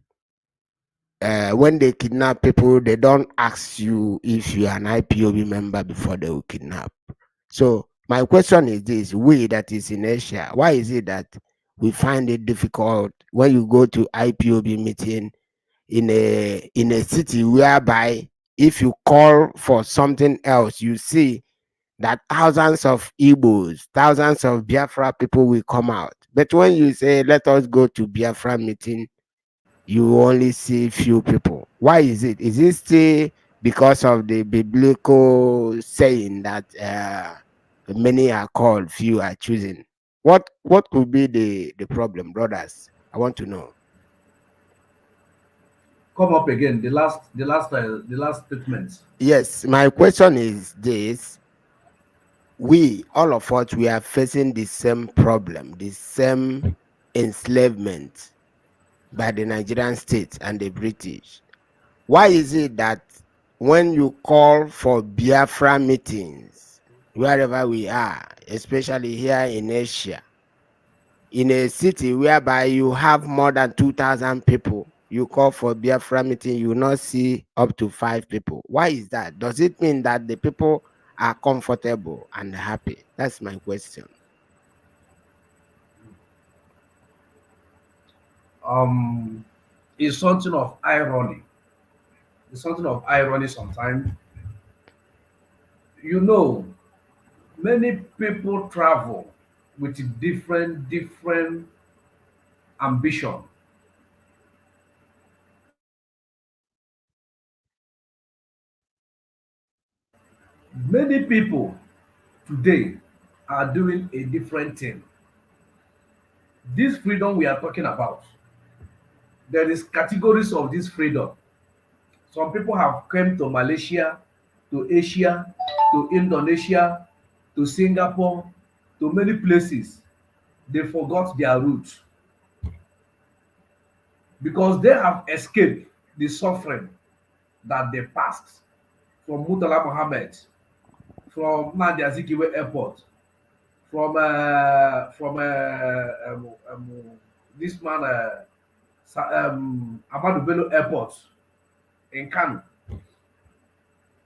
When they kidnap people, they don't ask you if you are an IPOB member before they will kidnap. So my question is this: we that is in Asia, why is it that we find it difficult when you go to IPOB meeting in a city whereby if you call for something else, you see that thousands of Igbos, thousands of Biafra people will come out. But when you say, let us go to Biafra meeting, you only see few people. Why is it? Is it still because of the biblical saying that many are called, few are chosen? What could be the problem, brothers? I want to know. Come up again. The last statement. Yes, my question is this: we, all of us, we are facing the same problem, the same enslavement by the Nigerian state and the British. Why is it that when you call for Biafra meetings, wherever we are, especially here in Asia, in a city whereby you have more than 2,000 people, you call for Biafra meeting, you will not see up to 5 people. Why is that? Does it mean that the people are comfortable and happy? That's my question. It's something of irony. It's something of irony sometimes. You know, many people travel with different ambition. Many people today are doing a different thing. This freedom we are talking about, there is categories of this freedom. Some people have come to Malaysia, to Asia, to Indonesia, to Singapore, to many places. They forgot their roots because they have escaped the suffering that they passed from Murtala Mohammed, from Nnamdi Azikiwe Airport, from this man Ahmadu Bello Airport in Kano.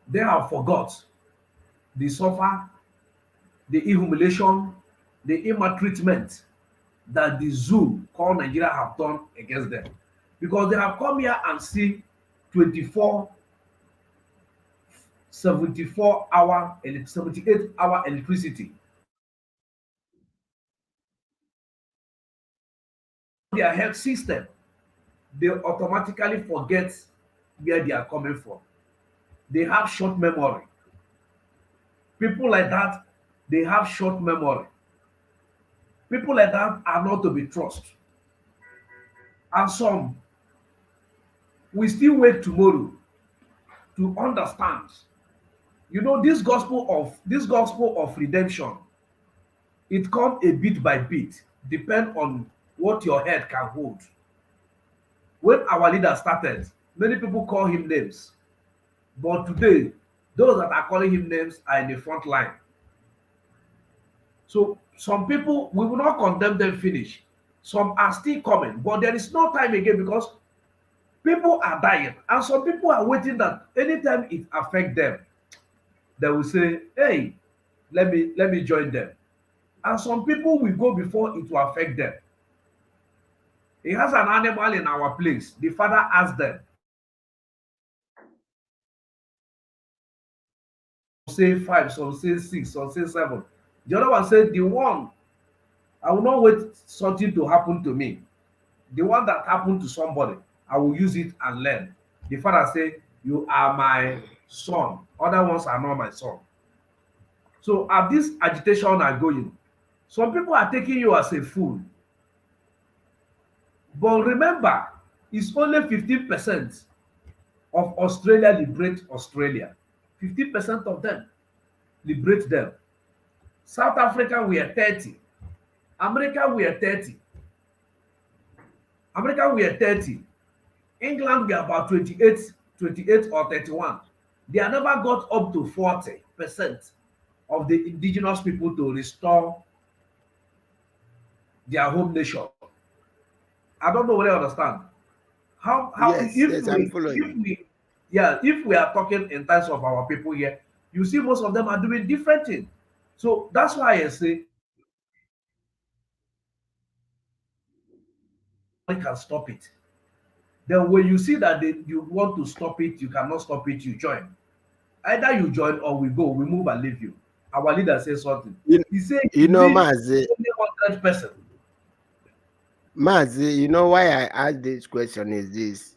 They have forgot the suffer, the humiliation, the maltreatment that the zoo called Nigeria have done against them. Because they have come here and see 24, 74-hour, 78-hour electricity. Their health system, they automatically forget where they are coming from. They have short memory. People like that, they have short memory. People like that are not to be trusted. And some will still wait tomorrow to understand. You know, this gospel of redemption, it comes a bit by bit, depend on what your head can hold. When our leader started, many people call him names. But today, those that are calling him names are in the front line. So some people, we will not condemn them finish. Some are still coming, but there is no time again because people are dying. And some people are waiting that anytime it affects them, they will say, hey, let me join them. And some people will go before it will affect them. He has an animal in our place. The father asked them, say 5, some say 6, some say 7. The other one said, the one, I will not wait something to happen to me. The one that happened to somebody, I will use it and learn. The father said, you are my son. Other ones are not my son. So as this agitation are going, some people are taking you as a fool. But remember, it's only 15% of Australia liberate Australia. 50% of them liberate them. South Africa, we are 30. America, we are 30. America, we are 30. England, we are about 28 or 31. They have never got up to 40% of the indigenous people to restore their home nation. I don't know whether you understand. How Yes, yes, I'm following. if we are talking in terms of our people here, you see most of them are doing different things. So that's why I say we can stop it. Then when you see that you want to stop it, you cannot stop it, you join. Either you join or we go, we move and leave you. Our leader says something. He said You you know, need Mazi, only 100%. Mazi, you know why I asked this question is this.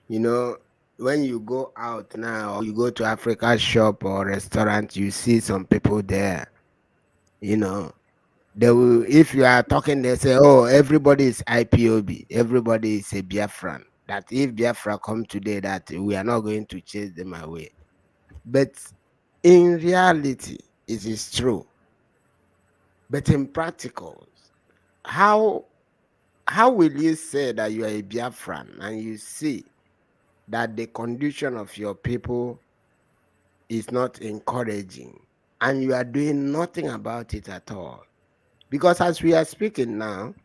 You know, when you go out now, or you go to Africa shop or restaurant, you see some people there, you know, they will, if you are talking, they say, oh, everybody is IPOB, everybody is a Biafran. That if Biafra come today, that we are not going to chase them away. But in reality, it is true. But in practicals, how will you say that you are a Biafran and you see that the condition of your people is not encouraging and you are doing nothing about it at all? Because as we are speaking now,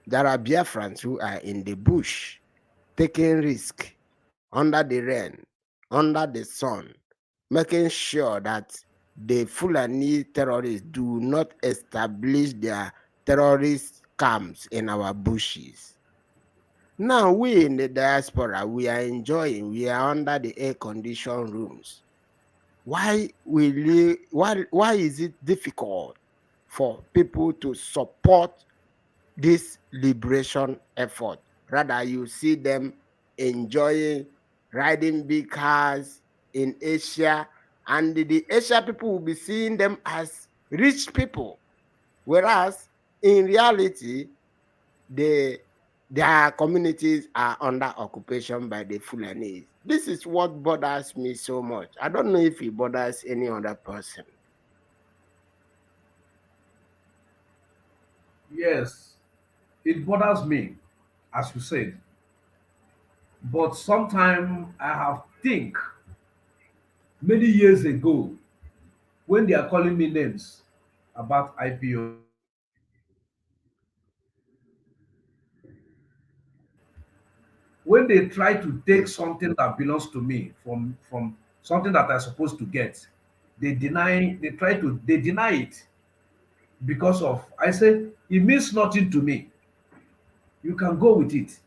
there are Biafrans who are in the bush. taking risk under the rain, under the sun, making sure that the Fulani terrorists do not establish their terrorist camps in our bushes. Now we in the diaspora, we are enjoying, we are under the air-conditioned rooms. Why is it difficult for people to support this liberation effort? Rather, you see them enjoying riding big cars in Asia, and the Asia people will be seeing them as rich people, whereas in reality, their communities are under occupation by the Fulanis. This is what bothers me so much. I don't know if it bothers any other person. Yes, it bothers me, as you said. But sometimes I have think many years ago when they are calling me names about IPO. When they try to take something that belongs to me from something that I'm supposed to get, they deny it because of I say it means nothing to me. You can go with it.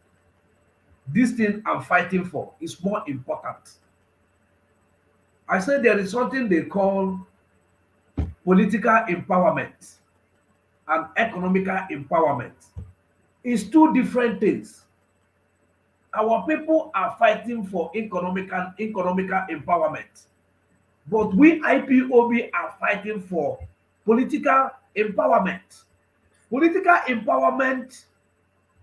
This thing I'm fighting for is more important. I say there is something they call political empowerment and economical empowerment. It's two different things. Our people are fighting for economical empowerment, but we IPOB are fighting for political empowerment. Political empowerment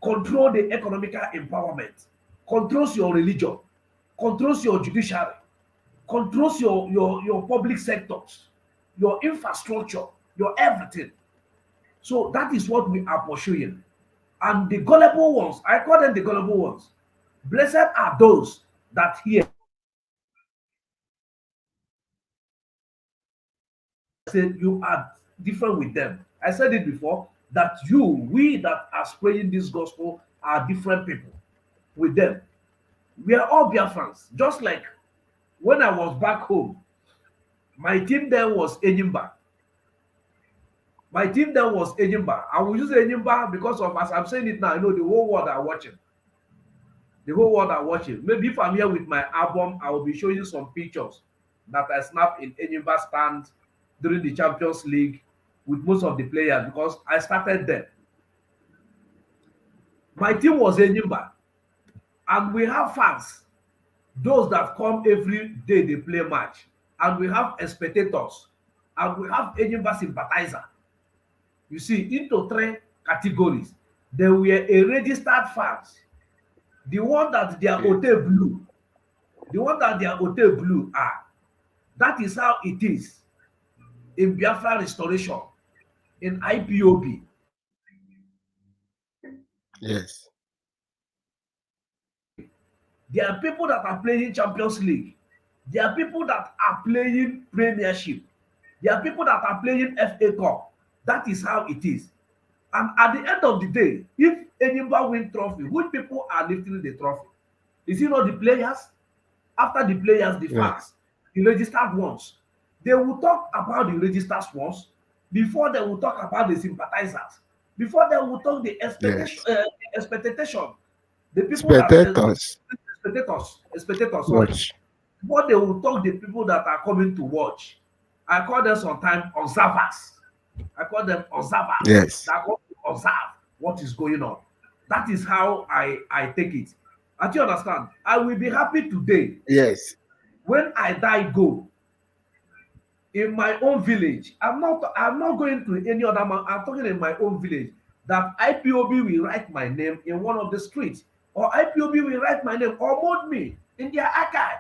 control the economical empowerment, controls your religion, controls your judiciary, controls your public sectors, your infrastructure, your everything. So that is what we are pursuing. And the gullible ones, I call them the gullible ones. Blessed are those that hear. I said you are different with them. I said it before that we that are spreading this gospel are different people with them. We are all Biafrans. Just like when I was back home, my team then was Enyimba. My team then was Enyimba. I will use Enyimba because of, as I'm saying it now, I know the whole world are watching. The whole world are watching. Maybe if I'm here with my album, I will be showing you some pictures that I snapped in Enyimba stand during the Champions League with most of the players because I started there. My team was Enyimba, and we have fans, those that come every day they play match, and we have spectators, and we have Enyimba sympathizer. You see, into three categories. There were a registered fans, the one that their hotel blue, are. That is how it is in Biafra restoration, in IPOB. Yes. There are people that are playing Champions League. There are people that are playing Premiership. There are people that are playing FA Cup. That is how it is. And at the end of the day, if anybody win trophy, which people are lifting the trophy? Is it not the players? After the players, the fans, the registered ones. They will talk about the registered ones before they will talk about the sympathizers. Before they will talk the expectation, the people Spectators. spectators, sorry. Watch. Before they will talk the people that are coming to watch. I call them sometimes observers. I call them observers. Yes. That want to observe what is going on. That is how I take it. And you understand? I will be happy today. Yes. When I die, go in my own village. I'm not going to any other man. I'm talking in my own village. That IPOB will write my name in one of the streets, or IPOB will write my name or mold me in their archive.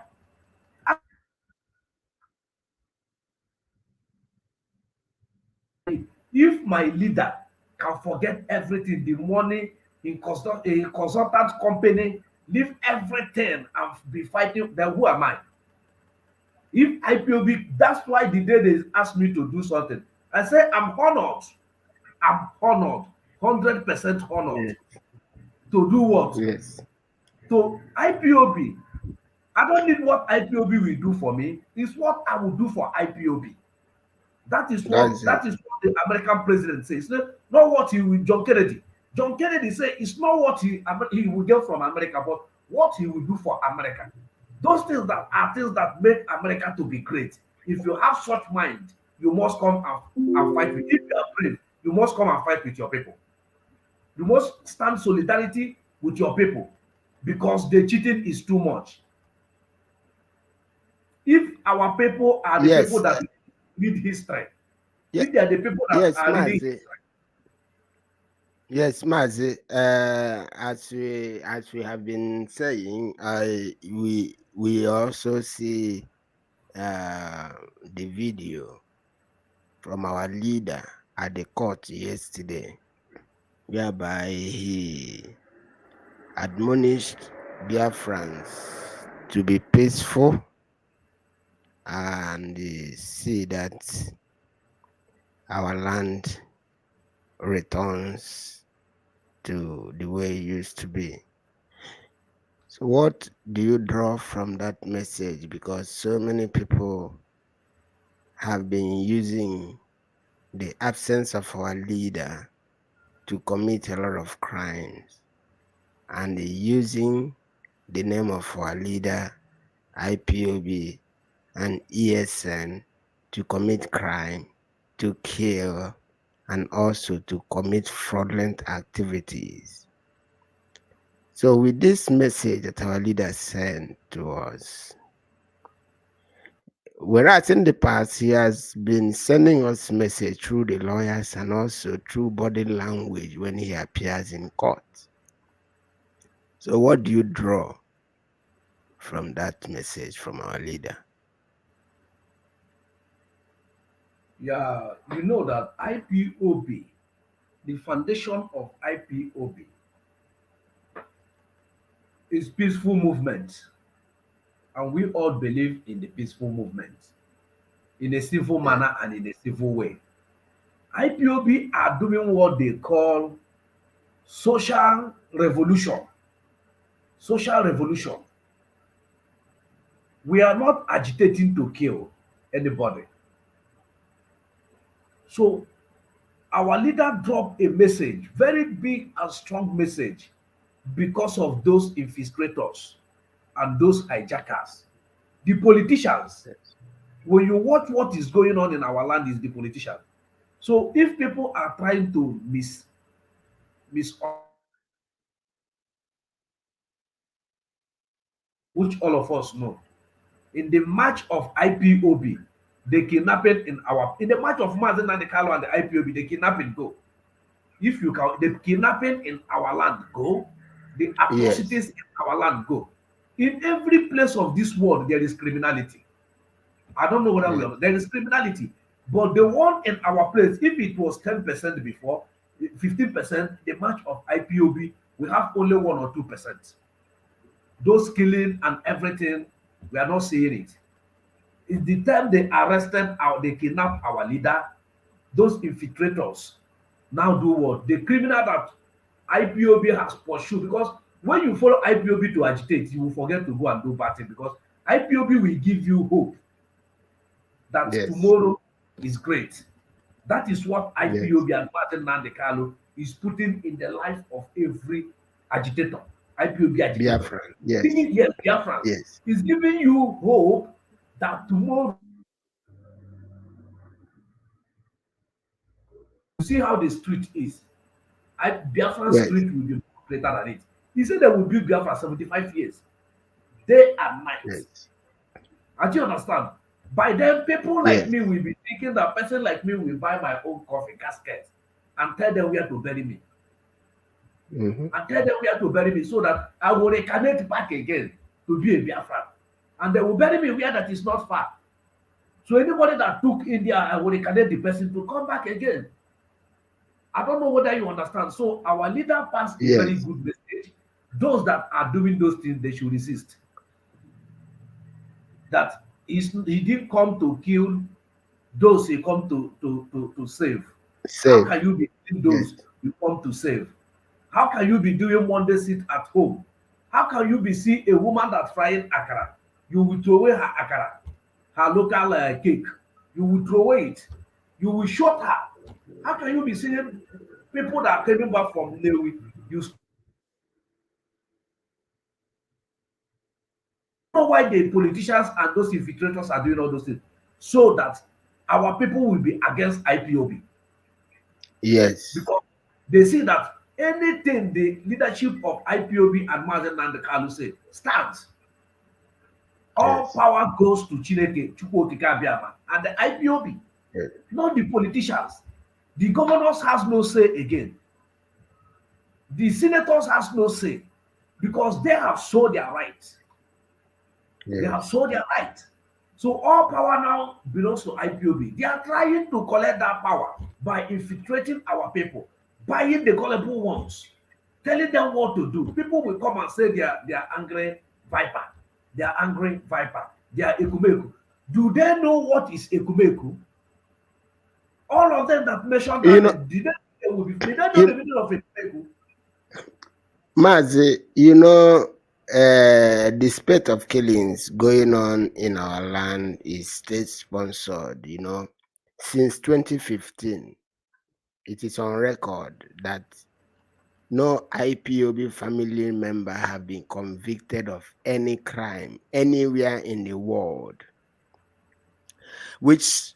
If my leader can forget everything, the money in a consultant company, leave everything and be fighting, then who am I? If IPOB, that's why the day they asked me to do something, I say I'm honored. I'm honored, 100% honored. Yes. To do what? Yes. So IPOB, I don't need what IPOB will do for me. It's what I will do for IPOB. That is That's it. what the American president says. Not what he will John Kennedy. John Kennedy said it's not what he will get from America, but what he will do for America. Those things that are things that make America to be great. If you have such mind, you must come and fight with. If you are brave, you must come and fight with your people. You must stand solidarity with your people because the cheating is too much. If our people are the Yes. people that read history, Yeah. if they are the people that Yes, are reading Mazi. history. Yes, Mazi. As we have been saying, we also see the video from our leader at the court yesterday, whereby he admonished Biafrans to be peaceful and see that our land returns to the way it used to be. So what do you draw from that message? Because so many people have been using the absence of our leader to commit a lot of crimes, and using the name of our leader, IPOB and ESN, to commit crime, to kill, and also to commit fraudulent activities. So with this message that our leader sent to us, whereas in the past he has been sending us message through the lawyers and also through body language when he appears in court. So what do you draw from that message from our leader? Yeah, you know that IPOB, the foundation of IPOB is peaceful movement. And we all believe in the peaceful movement in a civil manner and in a civil way. IPOB are doing what they call social revolution. Social revolution. We are not agitating to kill anybody. So our leader dropped a message, very big and strong message, because of those infiltrators and those hijackers. The politicians, when you watch what is going on in our land, is the politicians. So if people are trying to mis which all of us know, in the march of IPOB, the kidnapping in the march of Mazi Kalu and the IPOB, the kidnapping go. If you can, the kidnapping in our land go, the atrocities in our land go. In every place of this world, there is criminality. I don't know whether there is criminality, but the one in our place, if it was 10% before, 15%, the march of IPOB, we have only 1 or 2%. Those killing and everything, we are not seeing it. It's the time they arrested they kidnapped our leader, those infiltrators now do what? The criminal that IPOB has pursued, because when you follow IPOB to agitate, you will forget to go and do bad thing, because IPOB will give you hope that tomorrow is great. That is what IPOB and Martin Nandekalo is putting in the life of every agitator. IPOB agitator. Biafra, Biafra. Is giving you hope that tomorrow, you see how the street is. Biafra street will be greater than it. He said they will build Biafra 75 years, day and night. Do you understand? By then, people like me will be thinking that person like me will buy my own coffee casket and tell them where to bury me. And tell them where to bury me so that I will reincarnate back again to be a Biafra. And they will bury me where that is not far. So anybody that took India, I will reincarnate the person to come back again. I don't know whether you understand. So our leader passed a very good message. Those that are doing those things, they should resist. That he didn't come to kill those he come to save. How can you be killing those you come to save? How can you be doing one day sit at home? How can you be see a woman that's frying akara? You will throw away her akara, her local cake. You will throw away it. You will shot her. How can you be seeing people that are coming back from Lewi? You know why the politicians and those infiltrators are doing all those things? So that our people will be against IPOB. Yes. Because they see that anything the leadership of IPOB and Mazi Kalu say stands. All power goes to Chineke, Chukwuokike Abiama, and the IPOB, not the politicians. The governors has no say again. The senators has no say because they have sold their rights. They have sold their rights. So all power now belongs to IPOB. They are trying to collect that power by infiltrating our people, buying the gullible ones, telling them what to do. People will come and say they are angry viper. They are angry viper. They are ekumeku. Do they know what is ekumeku? All of them that mentioned that, did they know the meaning of ekumeku? Mazi, the spate of killings going on in our land is state-sponsored, Since 2015, it is on record that no IPOB family member have been convicted of any crime anywhere in the world, which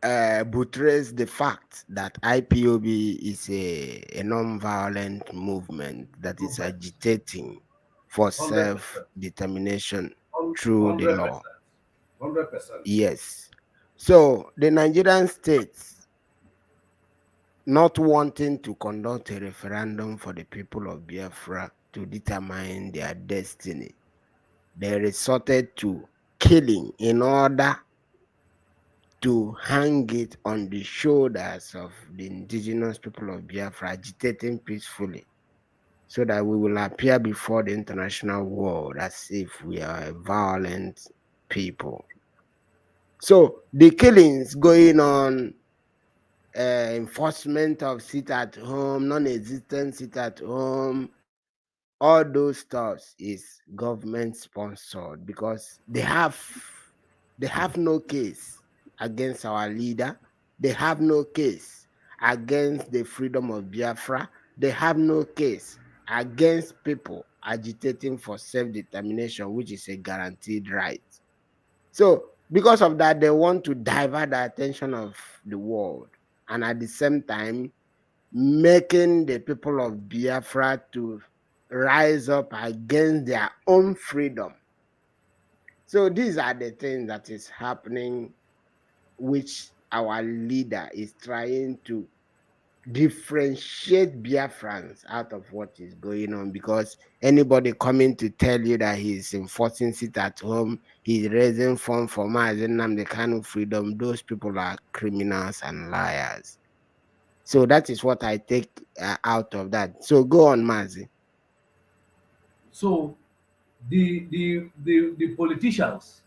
betrays the fact that IPOB is a non-violent movement that is agitating for 100%. self-determination through the law. 100%. Yes. So the Nigerian states, not wanting to conduct a referendum for the people of Biafra to determine their destiny, they resorted to killing in order to hang it on the shoulders of the indigenous people of Biafra agitating peacefully, so that we will appear before the international world as if we are a violent people. So the killings going on, enforcement of sit at home, non-existent sit at home, all those stuff is government sponsored because they have no case against our leader. They have no case against the freedom of Biafra. They have no case against people agitating for self-determination, which is a guaranteed right. So because of that, they want to divert the attention of the world, and at the same time making the people of Biafra to rise up against their own freedom. So these are the things that is happening, which our leader is trying to differentiate Biafrans out of what is going on, because anybody coming to tell you that he's enforcing sit at home, he's raising funds for Mazi Kalu freedom, those people are criminals and liars. So that is what I take out of that. So go on, Mazi. So the politicians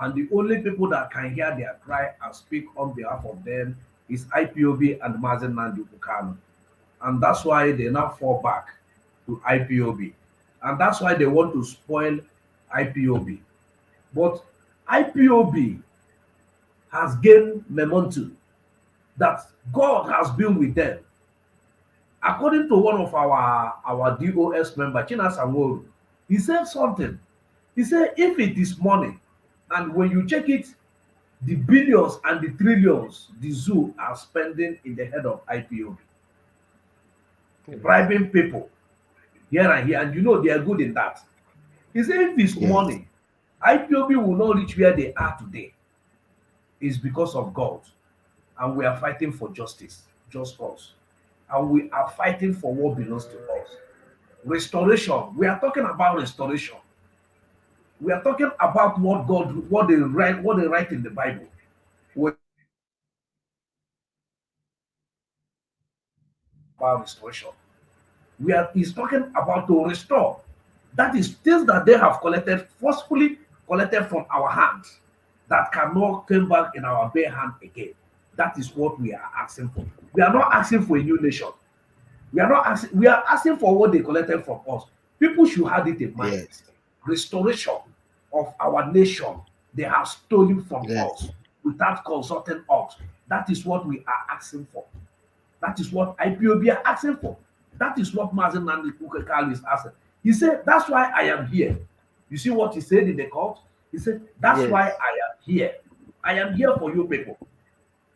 and the only people that can hear their cry and speak on behalf of them is IPOB and Mazi Kalu. And that's why they now fall back to IPOB. And that's why they want to spoil IPOB. But IPOB has gained momentum that God has been with them. According to one of our DOS member, China Sanworu, he said something. He said, if it is money, and when you check it, the billions and the trillions the zoo are spending in the head of IPOB, bribing people here and here, and they are good in that. He said, if it's money, IPOB will not reach where they are today. It's because of God. And we are fighting for justice, just us. And we are fighting for what belongs to us. Restoration. We are talking about restoration. We are talking about what they write in the Bible. About restoration. He's talking about to restore. That is things that they have collected, forcefully collected from our hands, that cannot come back in our bare hand again. That is what we are asking for. We are not asking for a new nation. We are not asking, we are asking for what they collected from us. People should have it in mind. Yes. Restoration of our nation they have stolen from us Yes. without consulting us. That is what we are asking for. That is what IPOB are asking for. That is what Mazi Kalu is asking. He said, that's why I am here. You see what he said in the court? He said, that's Yes. why I am here. I am here for you people.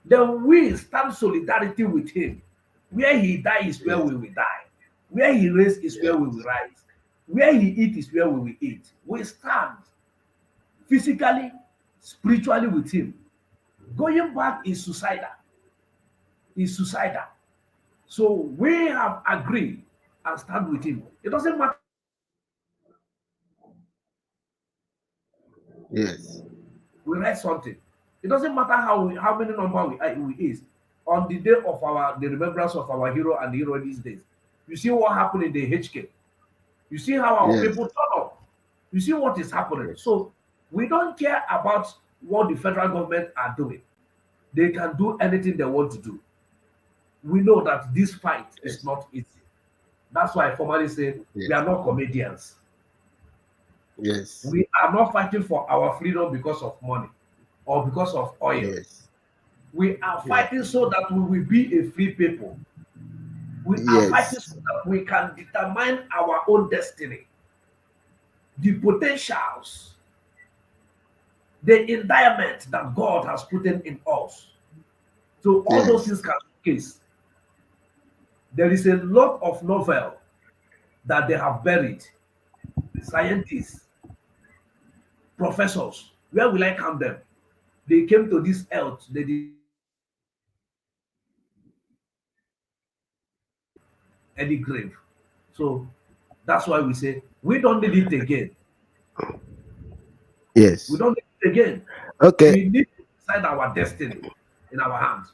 Then we stand solidarity with him. Where he died is where Yes. we will die. Where he raised is where Yes. we will rise. Where he eat is where we will eat. We stand physically, spiritually with him. Going back is suicidal. Is suicidal. So we have agreed and stand with him. It doesn't matter. Yes. We write something. It doesn't matter how many number we is. On the day of the remembrance of our hero and the hero these days, you see what happened in the HK. You see how our Yes. people turn up. You see what is happening. Yes. So we don't care about what the federal government are doing. They can do anything they want to do. We know that this fight is Yes. not easy. That's why I formally say we Yes. are not comedians. Yes. We are not fighting for our freedom because of money or because of oil. Yes. We are Yes. fighting so that we will be a free people. We are fighting Yes. so that we can determine our own destiny, the potentials, the endowment that God has put in us. So all those Yes. things can case. There is a lot of novel that they have buried. Scientists, professors, where will I count them? They came to this earth, they did any grave. So that's why we say we don't need it again. We Yes. don't need it again. Okay. We need to decide our destiny in our hands.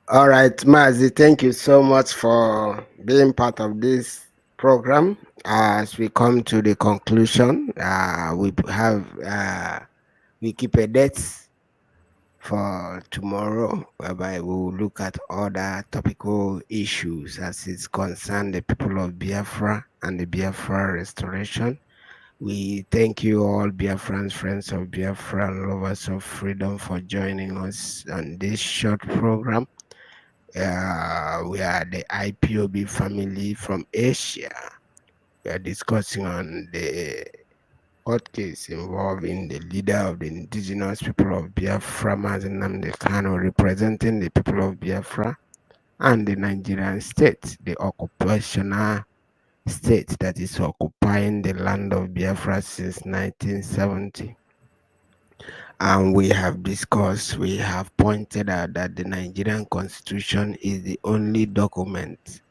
All right, Mazi, thank you so much for being part of this program. As we come to the conclusion, we keep a date for tomorrow, whereby we will look at other topical issues as it's concerned the people of Biafra and the Biafra restoration. We thank you all, Biafrans, friends of Biafra, and lovers of freedom, for joining us on this short program. We are the IPOB family from Asia. We are discussing on the court case involving the leader of the indigenous people of Biafra, Mazi Kalu, representing the people of Biafra, and the Nigerian state, the occupational state that is occupying the land of Biafra since 1970. And we have discussed, we have pointed out that the Nigerian constitution is the only document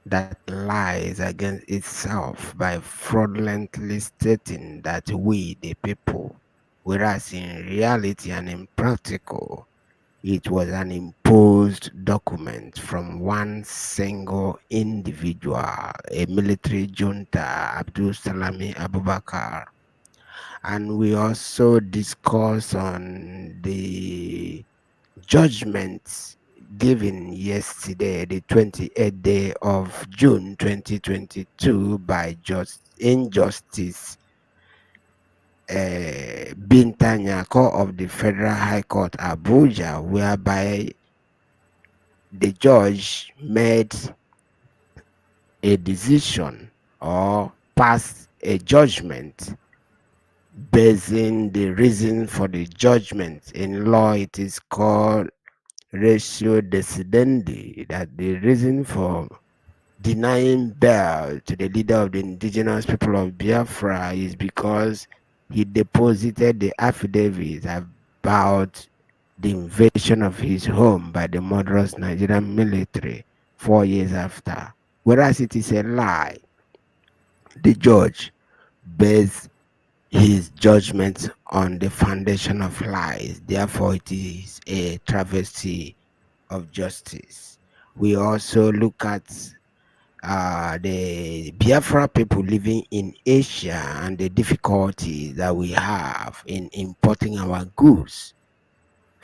that lies against itself by fraudulently stating that we, the people, whereas in reality and in practical, it was an imposed document from one single individual, a military junta, Abdul Salami Abubakar. And we also discuss on the judgments given yesterday, the 28th day of June 2022, by Injustice Bintanyako of the Federal High Court Abuja, whereby the judge made a decision or passed a judgment basing the reason for the judgment. In law, it is called ratio decidendi, that the reason for denying bail to the leader of the indigenous people of Biafra is because he deposited the affidavit about the invasion of his home by the murderous Nigerian military 4 years after. Whereas it is a lie. The judge based his judgment on the foundation of lies. Therefore, it is a travesty of justice. We also look at the Biafra people living in Asia and the difficulty that we have in importing our goods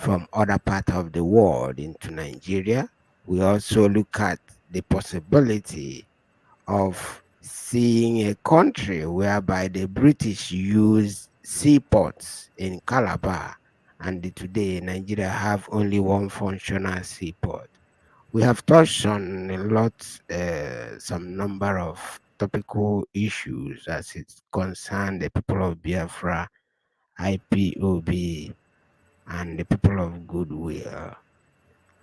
from other parts of the world into Nigeria. We also look at the possibility of seeing a country whereby the British used seaports in Calabar, and today Nigeria have only one functional seaport. We have touched on a lot, some number of topical issues as it concerns the people of Biafra, IPOB, and the people of goodwill.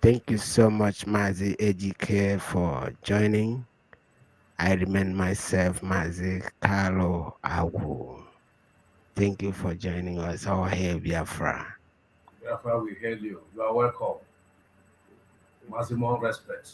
Thank you so much, Mazi EJIKEME, for joining. I remain myself, Mazi Kalu Awu. Thank you for joining us. All hail Biafra. Biafra, we hail you. You are welcome. Maximum respect.